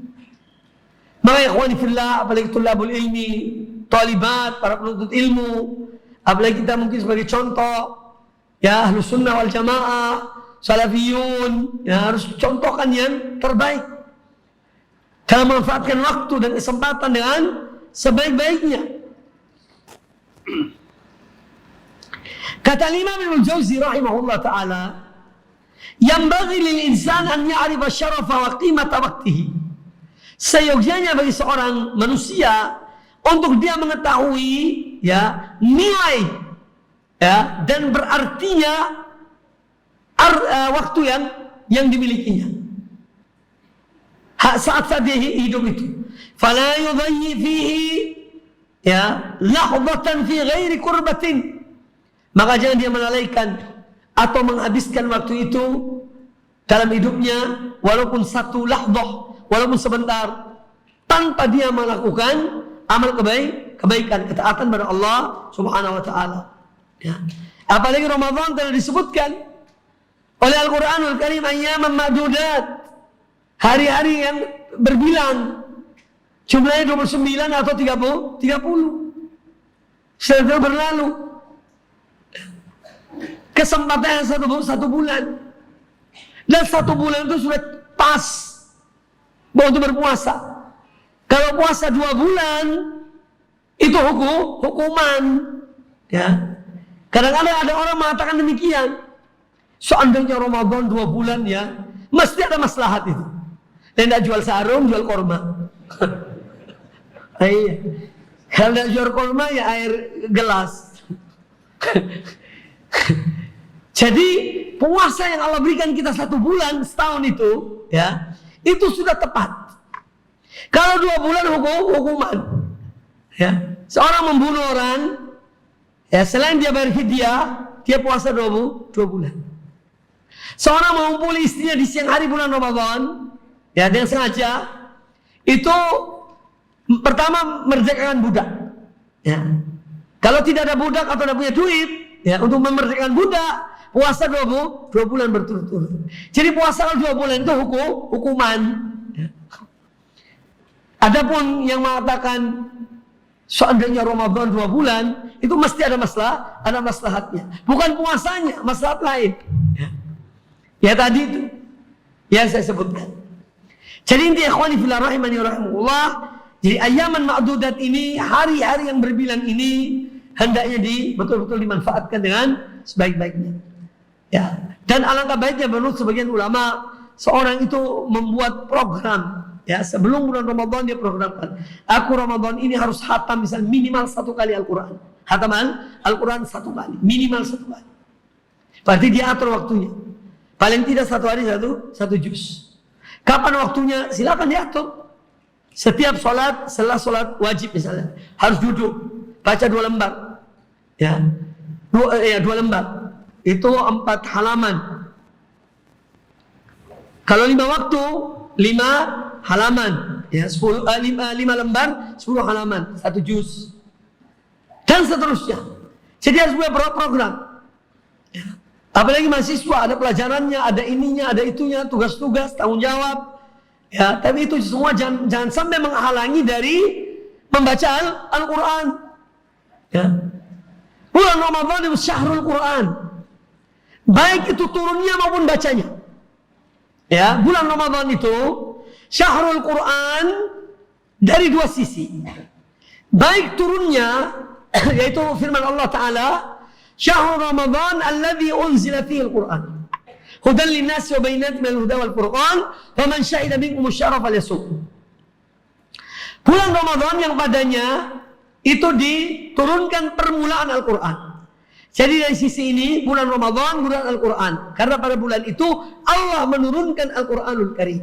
Maka ikhwani fillah, apalagi tulabul ilmi, talibat, para penuntut ilmu, apalagi kita mungkin sebagai contoh, ya Ahlus Sunnah wal Jamaah, Salafiyun, ya harus contohkan yang terbaik dalam memanfaatkan waktu dan kesempatan dengan sebaik-baiknya. Kata Imam Ibnu Jauzi rahimahullah taala, "Yanbaghi lil insan an ya'rifa syarafa wa qimata waqtihi." Seyogyanya bagi seorang manusia untuk dia mengetahui ya nilai ya dan berartinya waktu yang dimilikinya saat dia hidup itu. Fala yudayyi fihi ya lahdatan fi ghairi qurbatin. Maka jangan dia melalaikan atau menghabiskan waktu itu dalam hidupnya walaupun satu lahdah, walaupun sebentar, tanpa dia melakukan amal kebaikan, ketaatan pada Allah Subhanahu wa taala. Ya. Apalagi Ramadan telah disebutkan oleh Al-Qur'anul Karim ayyaman ma'dudat, hari-hari yang berbilang. Jumlahnya 29 atau 30? 30. Sudah berlalu. Kesempatannya satu bulan. Dan 1 bulan itu sudah pas untuk berpuasa. Kalau puasa 2 bulan itu hukuman. Ya. Kadang-kadang ada orang mengatakan demikian. Seandainya Ramadan 2 bulan ya, mesti ada maslahat itu. Dan tidak jual sarung, jual korma. Iya. Kalau tidak jual korma ya air gelas. Jadi puasa yang Allah berikan kita 1 bulan setahun itu, ya, itu sudah tepat. Kalau 2 bulan hukuman, ya, seorang membunuh orang, ya, selain dia bayar fidyah, dia puasa 2 bulan. Seorang mengumpuli istrinya di siang hari bulan Ramadan, ya, dengan sengaja, itu pertama merdekakan budak. Ya. Kalau tidak ada budak atau tidak punya duit, ya, untuk memerdekakan budak, puasa 2 bulan berturut-turut. Jadi puasa 2 bulan itu hukuman. Ya. Adapun yang mengatakan seandainya Ramadan 2 bulan, itu mesti ada maslahatnya. Bukan puasanya, maslahat lain. Ya. Ya tadi itu yang saya sebutkan. Jadi inti ikhwani fillah rahimani wa rahimakumullah, jadi ayaman ma'dudat ini, hari-hari yang berbilang ini hendaknya betul-betul dimanfaatkan dengan sebaik-baiknya. Ya, dan alangkah baiknya menurut sebagian ulama, seorang itu membuat program. Ya, sebelum bulan Ramadan dia programkan. Aku Ramadan ini harus hatam misal minimal 1 kali Al-Quran. Hataman Al-Quran 1 kali, minimal 1 kali. Berarti dia atur waktunya. Paling tidak 1 hari 1 juz. Kapan waktunya? Silakan diatur. Setiap sholat, setelah sholat wajib misalnya, harus duduk, baca 2 lembar. Ya, 2 lembar. Itu 4 halaman. Kalau 5 waktu, 5 halaman. Ya, 5 lembar, 10 halaman, 1 juz. Dan seterusnya. Jadi harus punya program. Ya. Apalagi mahasiswa, ada pelajarannya, ada ininya, ada itunya, tugas-tugas, tanggung jawab. Ya, tapi itu semua jangan sampai menghalangi dari membaca Al-Quran. Ya. Bulan Ramadan itu syahrul Quran. Baik itu turunnya maupun bacanya. Ya, bulan Ramadan itu syahrul Quran dari 2 sisi. Baik turunnya, yaitu firman Allah Ta'ala, syahrul Ramadan alladhi unzila fihi al-Quran hudan linnasi wa bayyinatin minal huda wal furqan faman syahida minkum asy-syahra falyasum. Bulan Ramadan yang padanya itu diturunkan permulaan Al-Quran. Jadi dari sisi ini bulan Ramadan, bulan Al-Quran. Karena pada bulan itu Allah menurunkan Al-Quranul Karim.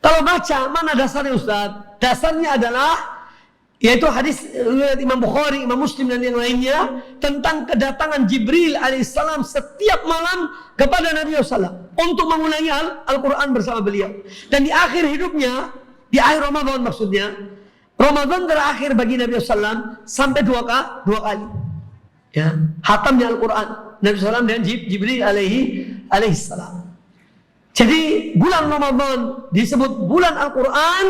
Kalau baca, mana dasarnya Ustaz? Dasarnya adalah yaitu hadis Imam Bukhari, Imam Muslim dan yang lainnya tentang kedatangan Jibril alaihissalam setiap malam kepada Nabi SAW untuk mengulangi Al-Quran bersama beliau. Dan di akhir hidupnya, di akhir Ramadan maksudnya, Ramadan terakhir bagi Nabi SAW sampai 2 kali. Ya, hatamnya Al-Quran Nabi SAW dan Jibril alaihissalam. Jadi bulan Ramadan disebut bulan Al-Quran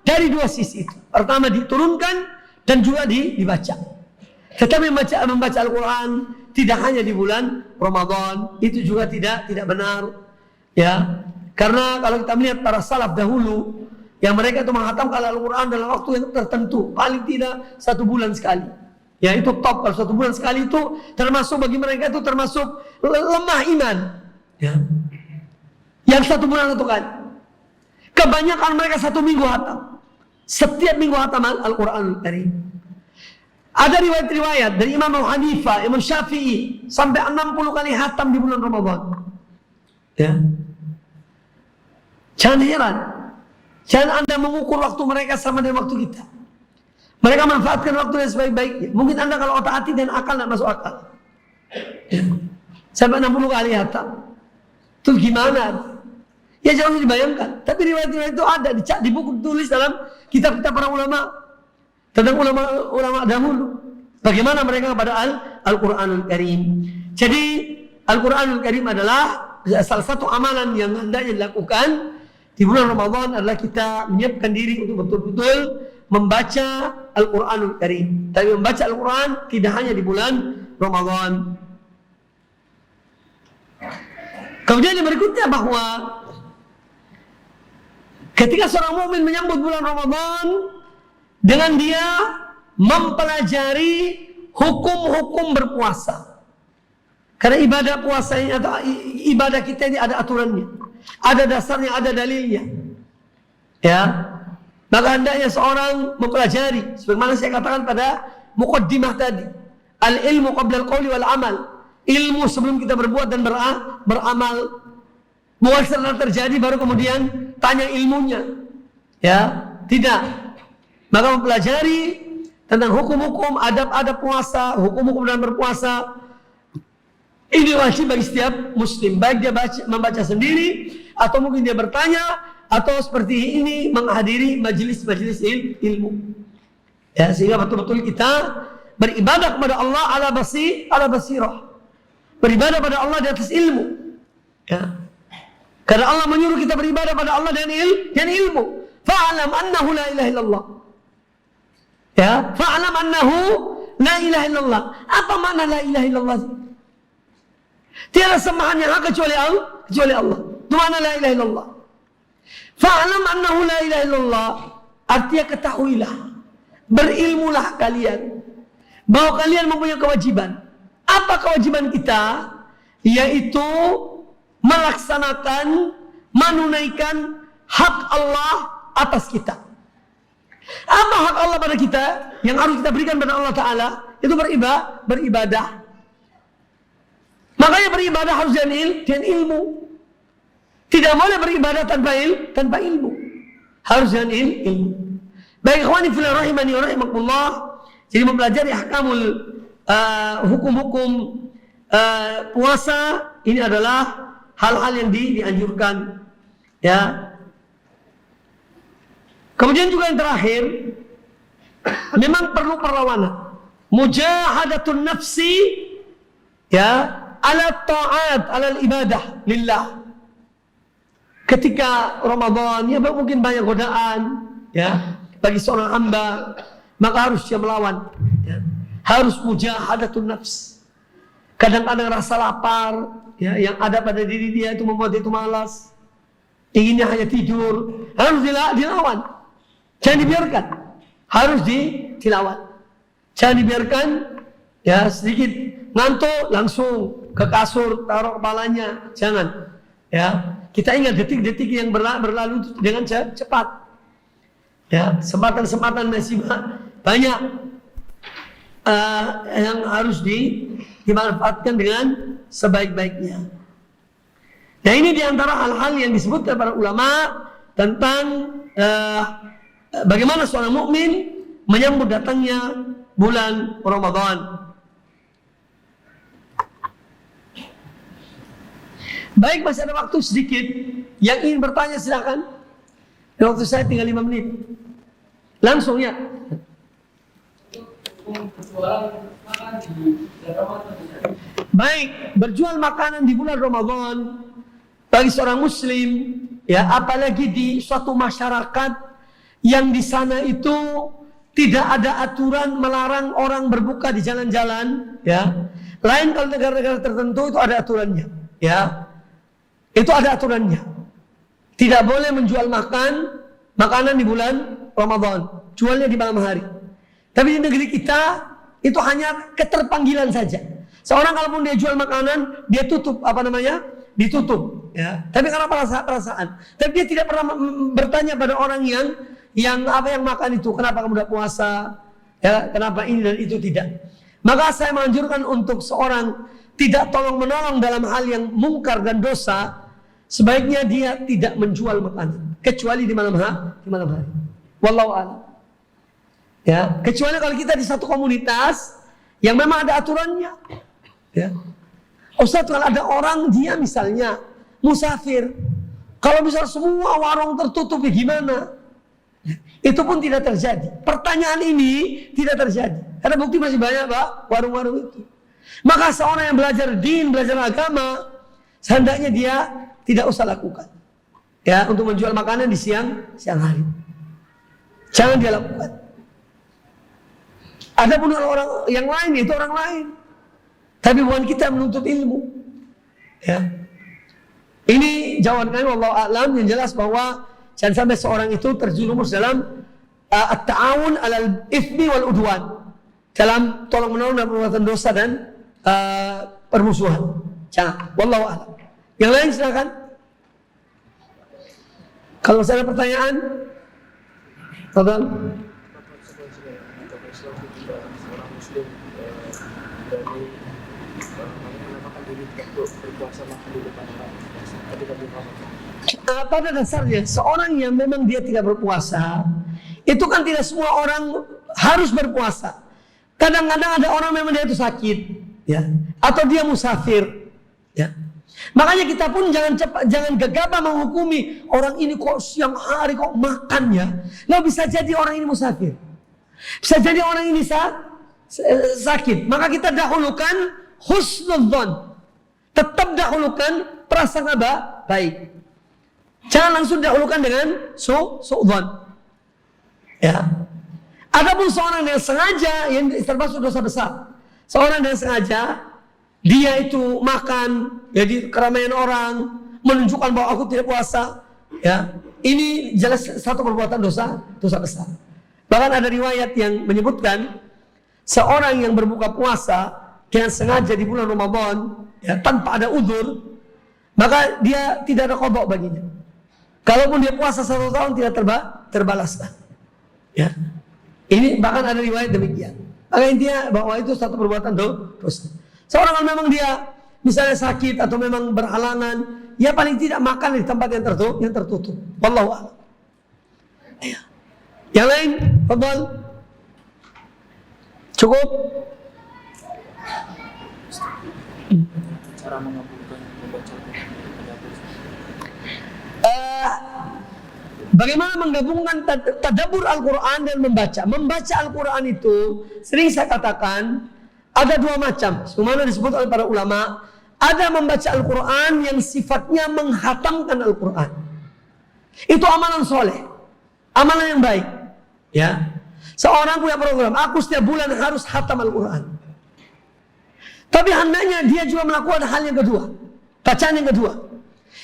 dari 2 sisi itu. Pertama diturunkan dan juga dibaca. Tetapi membaca Al-Quran tidak hanya di bulan Ramadan, itu juga tidak benar. Ya, karena kalau kita melihat para salaf dahulu, yang mereka itu menghatamkan Al-Quran dalam waktu yang tertentu, paling tidak 1 bulan sekali. Ya, itu top. Kalau 1 bulan sekali itu termasuk bagi mereka itu termasuk lemah iman. Ya, yang 1 bulan 1 kali. Kebanyakan mereka 1 minggu hatam. Setiap minggu hatam Al-Quran Karim. Ada riwayat-riwayat dari Imam Abu Hanifah, Imam Syafi'i sampai 60 kali hatam di bulan Ramadan. Ya. Jangan heran. Jangan Anda mengukur waktu mereka sama dengan waktu kita. Mereka manfaatkan waktunya sebaik-baiknya. Mungkin Anda kalau otak hati dan akal tidak masuk akal. Ya. Sampai 60 kali hatam. Itu gimana? Ya jangan dibayangkan. Tapi riwayat-riwayat itu ada di buku tulis dalam kitab-kitab para ulama tentang ulama dahulu. Bagaimana mereka kepada Al-Quranul Karim. Jadi Al-Quranul Karim adalah salah satu amalan yang hendaknya dilakukan di bulan Ramadan adalah kita menyiapkan diri untuk betul-betul membaca Al-Quranul Karim. Tapi membaca Al-Quran tidak hanya di bulan Ramadan. Kemudian yang berikutnya bahwa ketika seorang mukmin menyambut bulan Ramadan dengan dia mempelajari hukum-hukum berpuasa. Karena ibadah puasa ini atau ibadah kita ini ada aturannya, ada dasarnya, ada dalilnya. Ya, maka hendaknya seorang mempelajari, sebagaimana saya katakan pada muqaddimah tadi, al-ilmu qabla al-qawli wal amal. Ilmu sebelum kita berbuat dan beramal. Bukan setelah terjadi baru kemudian tanya ilmunya. Ya, tidak. Maka mempelajari tentang hukum-hukum, adab-adab puasa, hukum-hukum dalam berpuasa. Ini wajib bagi setiap muslim, baik dia membaca sendiri atau mungkin dia bertanya atau seperti ini menghadiri majelis-majelis ilmu. Ya, sehingga betul-betul kita beribadah kepada Allah ala basirah. Beribadah pada Allah di atas ilmu. Ya. Karena Allah menyuruh kita beribadah pada Allah dan ilmu. Fa'alam annahu la ilaha illallah. Ya, fa'alam annahu la ilaha illallah. Apa makna la ilaha illallah? Tiada sembahan yang hak kecuali Allah. Itu makna la ilaha illallah. Fa'alam annahu la ilaha illallah. Artinya ketahuilah, berilmulah kalian bahwa kalian mempunyai kewajiban. Apa kewajiban kita? Yaitu melaksanakan, menunaikan hak Allah atas kita. Apa hak Allah pada kita yang harus kita berikan pada Allah Ta'ala? Itu beribadah. Makanya beribadah harus dengan ilmu. Tidak boleh beribadah tanpa ilmu. Harus dengan ilmu. Baik ikhwani fillah rahimani wa rahimakumullah. Jadi mempelajari hukum-hukum puasa ini adalah hal-hal yang dianjurkan. Ya. Kemudian juga yang terakhir, memang perlu perlawanan. Mujahadatun nafsi, ya, ala ta'at, ala ibadah lillah. Ketika Ramadan, ya mungkin banyak godaan, ya, bagi seorang hamba, maka harus dia melawan. Ya. Harus mujahadatun nafs. Kadang-kadang rasa lapar, ya, yang ada pada diri dia itu membuat dia itu malas. Inginnya hanya tidur. Harus dilawan. Jangan dibiarkan. Harus dilawan. Jangan dibiarkan, ya, sedikit ngantuk langsung ke kasur, taruh kepalanya. Jangan. Ya, kita ingat detik-detik yang berlalu dengan cepat. Ya, kesempatan-kesempatan masih banyak yang harus dimanfaatkan dengan sebaik-baiknya. Nah, ini diantara hal-hal yang disebutkan para ulama tentang bagaimana seorang mukmin menyambut datangnya bulan Ramadan. Baik, masih ada waktu sedikit. Yang ingin bertanya silakan. Waktu saya tinggal 5 menit. Langsung ya. Baik, berjual makanan di bulan Ramadan bagi seorang muslim, ya, apalagi di suatu masyarakat yang di sana itu tidak ada aturan melarang orang berbuka di jalan-jalan, ya. Lain kalau negara-negara tertentu itu ada aturannya, ya. Itu ada aturannya. Tidak boleh menjual makanan di bulan Ramadan, jualnya di malam hari. Tapi di negeri kita itu hanya keterpanggilan saja. Seorang kalaupun dia jual makanan, dia tutup ditutup, ya. Tapi karena perasaan. Tapi dia tidak pernah bertanya pada orang yang makan itu, kenapa kamu tidak puasa? Ya, kenapa ini dan itu, tidak. Maka saya menganjurkan untuk seorang tidak tolong-menolong dalam hal yang mungkar dan dosa, sebaiknya dia tidak menjual makanan kecuali di malam hari. Wallahu a'lam. Ya, kecuali kalau kita di satu komunitas yang memang ada aturannya. Ya. Ustaz, kalau ada orang dia misalnya musafir, kalau misal semua warung tertutup, ya gimana? Itu pun tidak terjadi. Pertanyaan ini tidak terjadi. Karena bukti masih banyak, Pak, warung-warung itu. Maka seorang yang belajar belajar agama, sehendaknya dia tidak usah lakukan. Ya, untuk menjual makanan di siang hari. Jangan dia lakukan. Adapun orang yang lain itu orang lain. Tapi bukan kita menuntut ilmu. Ya. Ini jawaban kami wallahu a'lam, yang jelas bahwa jangan sampai seorang itu terjerumus dalam at-ta'awun 'alal itsmi wal udwan. Dalam tolong menolong dalam perbuatan dosa dan permusuhan. Jangan. Wallahu a'lam. Yang lain silakan. Kalau ada pertanyaan, tolong. Pada dasarnya seorang yang memang dia tidak berpuasa, itu kan tidak semua orang harus berpuasa. Kadang-kadang ada orang memang dia itu sakit, ya, atau dia musafir, ya. Makanya kita pun jangan gegabah menghukumi orang ini kok siang hari kok makan ya. Nah, bisa jadi orang ini musafir, bisa jadi orang ini sakit. Maka kita dahulukan husnudzon, tetap dahulukan prasangka baik. Jangan langsung dahulukan dengan su'dzon. Ya. Adapun seorang yang sengaja, yang termasuk dosa besar. Seorang yang sengaja dia itu makan ya di keramaian orang, menunjukkan bahwa aku tidak puasa, ya. Ini jelas satu perbuatan dosa besar. Bahkan ada riwayat yang menyebutkan seorang yang berbuka puasa dengan sengaja di bulan Ramadan, ya, tanpa ada udzur, maka dia tidak ada qada baginya. Kalaupun dia puasa 1 tahun tidak terbalaskan. Ya. Ini bahkan ada riwayat demikian. Maka intinya bahwa itu satu perbuatan dosa. Seorang kalau memang dia misalnya sakit atau memang berhalangan, ya paling tidak makan di tempat yang tertutup. Wallahu a'lam. Ya. Yang lain, fadhal. Cukup. Cara menggabungkan membaca bagaimana menggabungkan tadabbur Al-Quran dan membaca? Membaca Al-Quran itu sering saya katakan ada 2 macam. Sebagaimana disebut oleh para ulama, ada membaca Al-Quran yang sifatnya menghatamkan Al-Quran. Itu amalan soleh, amalan yang baik. Ya, seorang punya program, aku setiap bulan harus hatam Al-Quran. Tapi hendaknya dia juga melakukan hal yang kedua, bacaan yang kedua,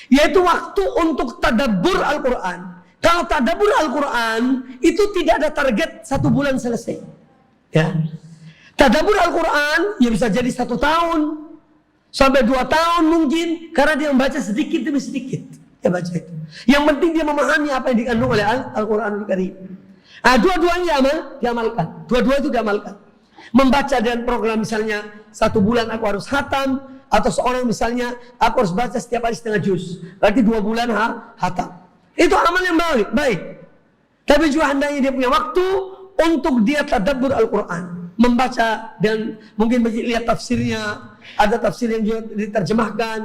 yaitu waktu untuk tadabbur Al-Quran. Kalau tadabbur Al-Quran itu tidak ada target 1 bulan selesai. Ya. Tadabbur Al-Quran ya bisa jadi 1 tahun sampai 2 tahun mungkin, karena dia membaca sedikit demi sedikit. Dia baca itu. Yang penting dia memahami apa yang dikandung oleh Al-Quranul Karim. Nah, dua-duanya diamalkan. Dua-dua itu diamalkan. Membaca dan program misalnya 1 bulan aku harus khatam, atau seorang misalnya aku harus baca setiap hari setengah juz, berarti 2 bulan khatam. Itu amal yang baik. Tapi juga hendaknya dia punya waktu untuk dia tadabbur Al-Quran, membaca dan mungkin lihat tafsirnya. Ada tafsir yang juga diterjemahkan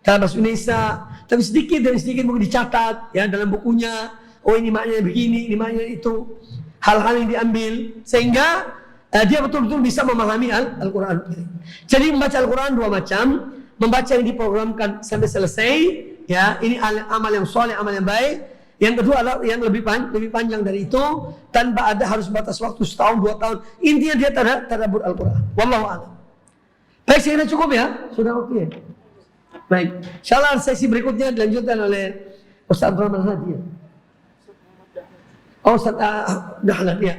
dalam bahasa Indonesia, tapi sedikit demi sedikit mungkin dicatat ya dalam bukunya. Oh, ini maknanya begini, ini maknanya itu. Hal-hal yang diambil sehingga dia betul-betul bisa memahami Al-Quran. Jadi membaca Al-Quran 2 macam. Membaca yang diprogramkan sampai selesai, ya, ini amal yang soleh, amal yang baik. Yang kedua adalah yang lebih panjang dari itu, tanpa ada harus batas waktu 1 tahun, 2 tahun. Intinya dia tadabbur Al-Quran. Wallahu a'lam. Baik, saya kira cukup ya. Sudah oke. Okay. Baik. Insyaallah sesi berikutnya dilanjutkan oleh Ustaz Abdurrahman Hadi. Oh, Ustaz Dahlan ya.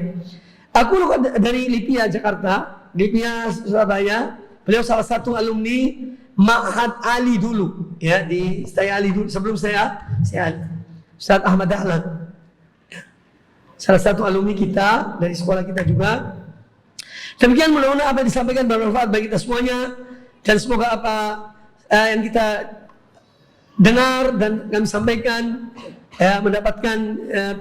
Aku dari Lipia Jakarta, Lipia Surabaya. Beliau salah satu alumni Ma'had Ali dulu, ya, di saya Ali dulu sebelum saya Ustaz Ahmad Dahlan. Salah satu alumni kita dari sekolah kita juga. Demikian mudah-mudahan apa yang disampaikan bermanfaat bagi kita semuanya, dan semoga apa yang kita dengar dan kami sampaikan ya, mendapatkan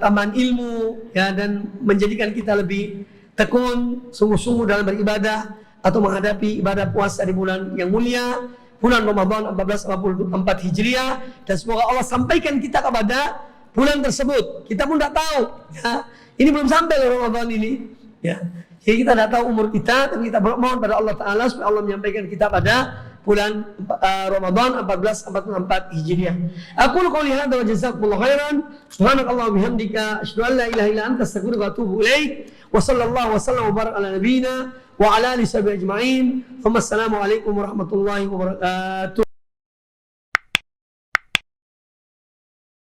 tambahan ilmu ya, dan menjadikan kita lebih tekun, sungguh-sungguh dalam beribadah atau menghadapi ibadah puasa di bulan yang mulia, bulan Ramadan 1444 Hijriah, dan semoga Allah sampaikan kita kepada bulan tersebut. Kita pun tidak tahu ya, ini belum sampai Ramadan ini ya. Jadi kita tidak tahu umur kita, tapi kita mohon pada Allah Ta'ala supaya Allah menyampaikan kita pada bulan Ramadan 1444 Hijriah. Aku qouli hadza wa jazakumullahu khairan. Subhanakallah bihamdika asyhadu an la ilaha illa anta astaghfiruka wa atubu ilaik. Wa sallallahu wa sallam wa baraka ala nabiyyina wa ala alihi wa sahbihi ajma'in. Wassalamu alaikum warahmatullahi wabarakatuh.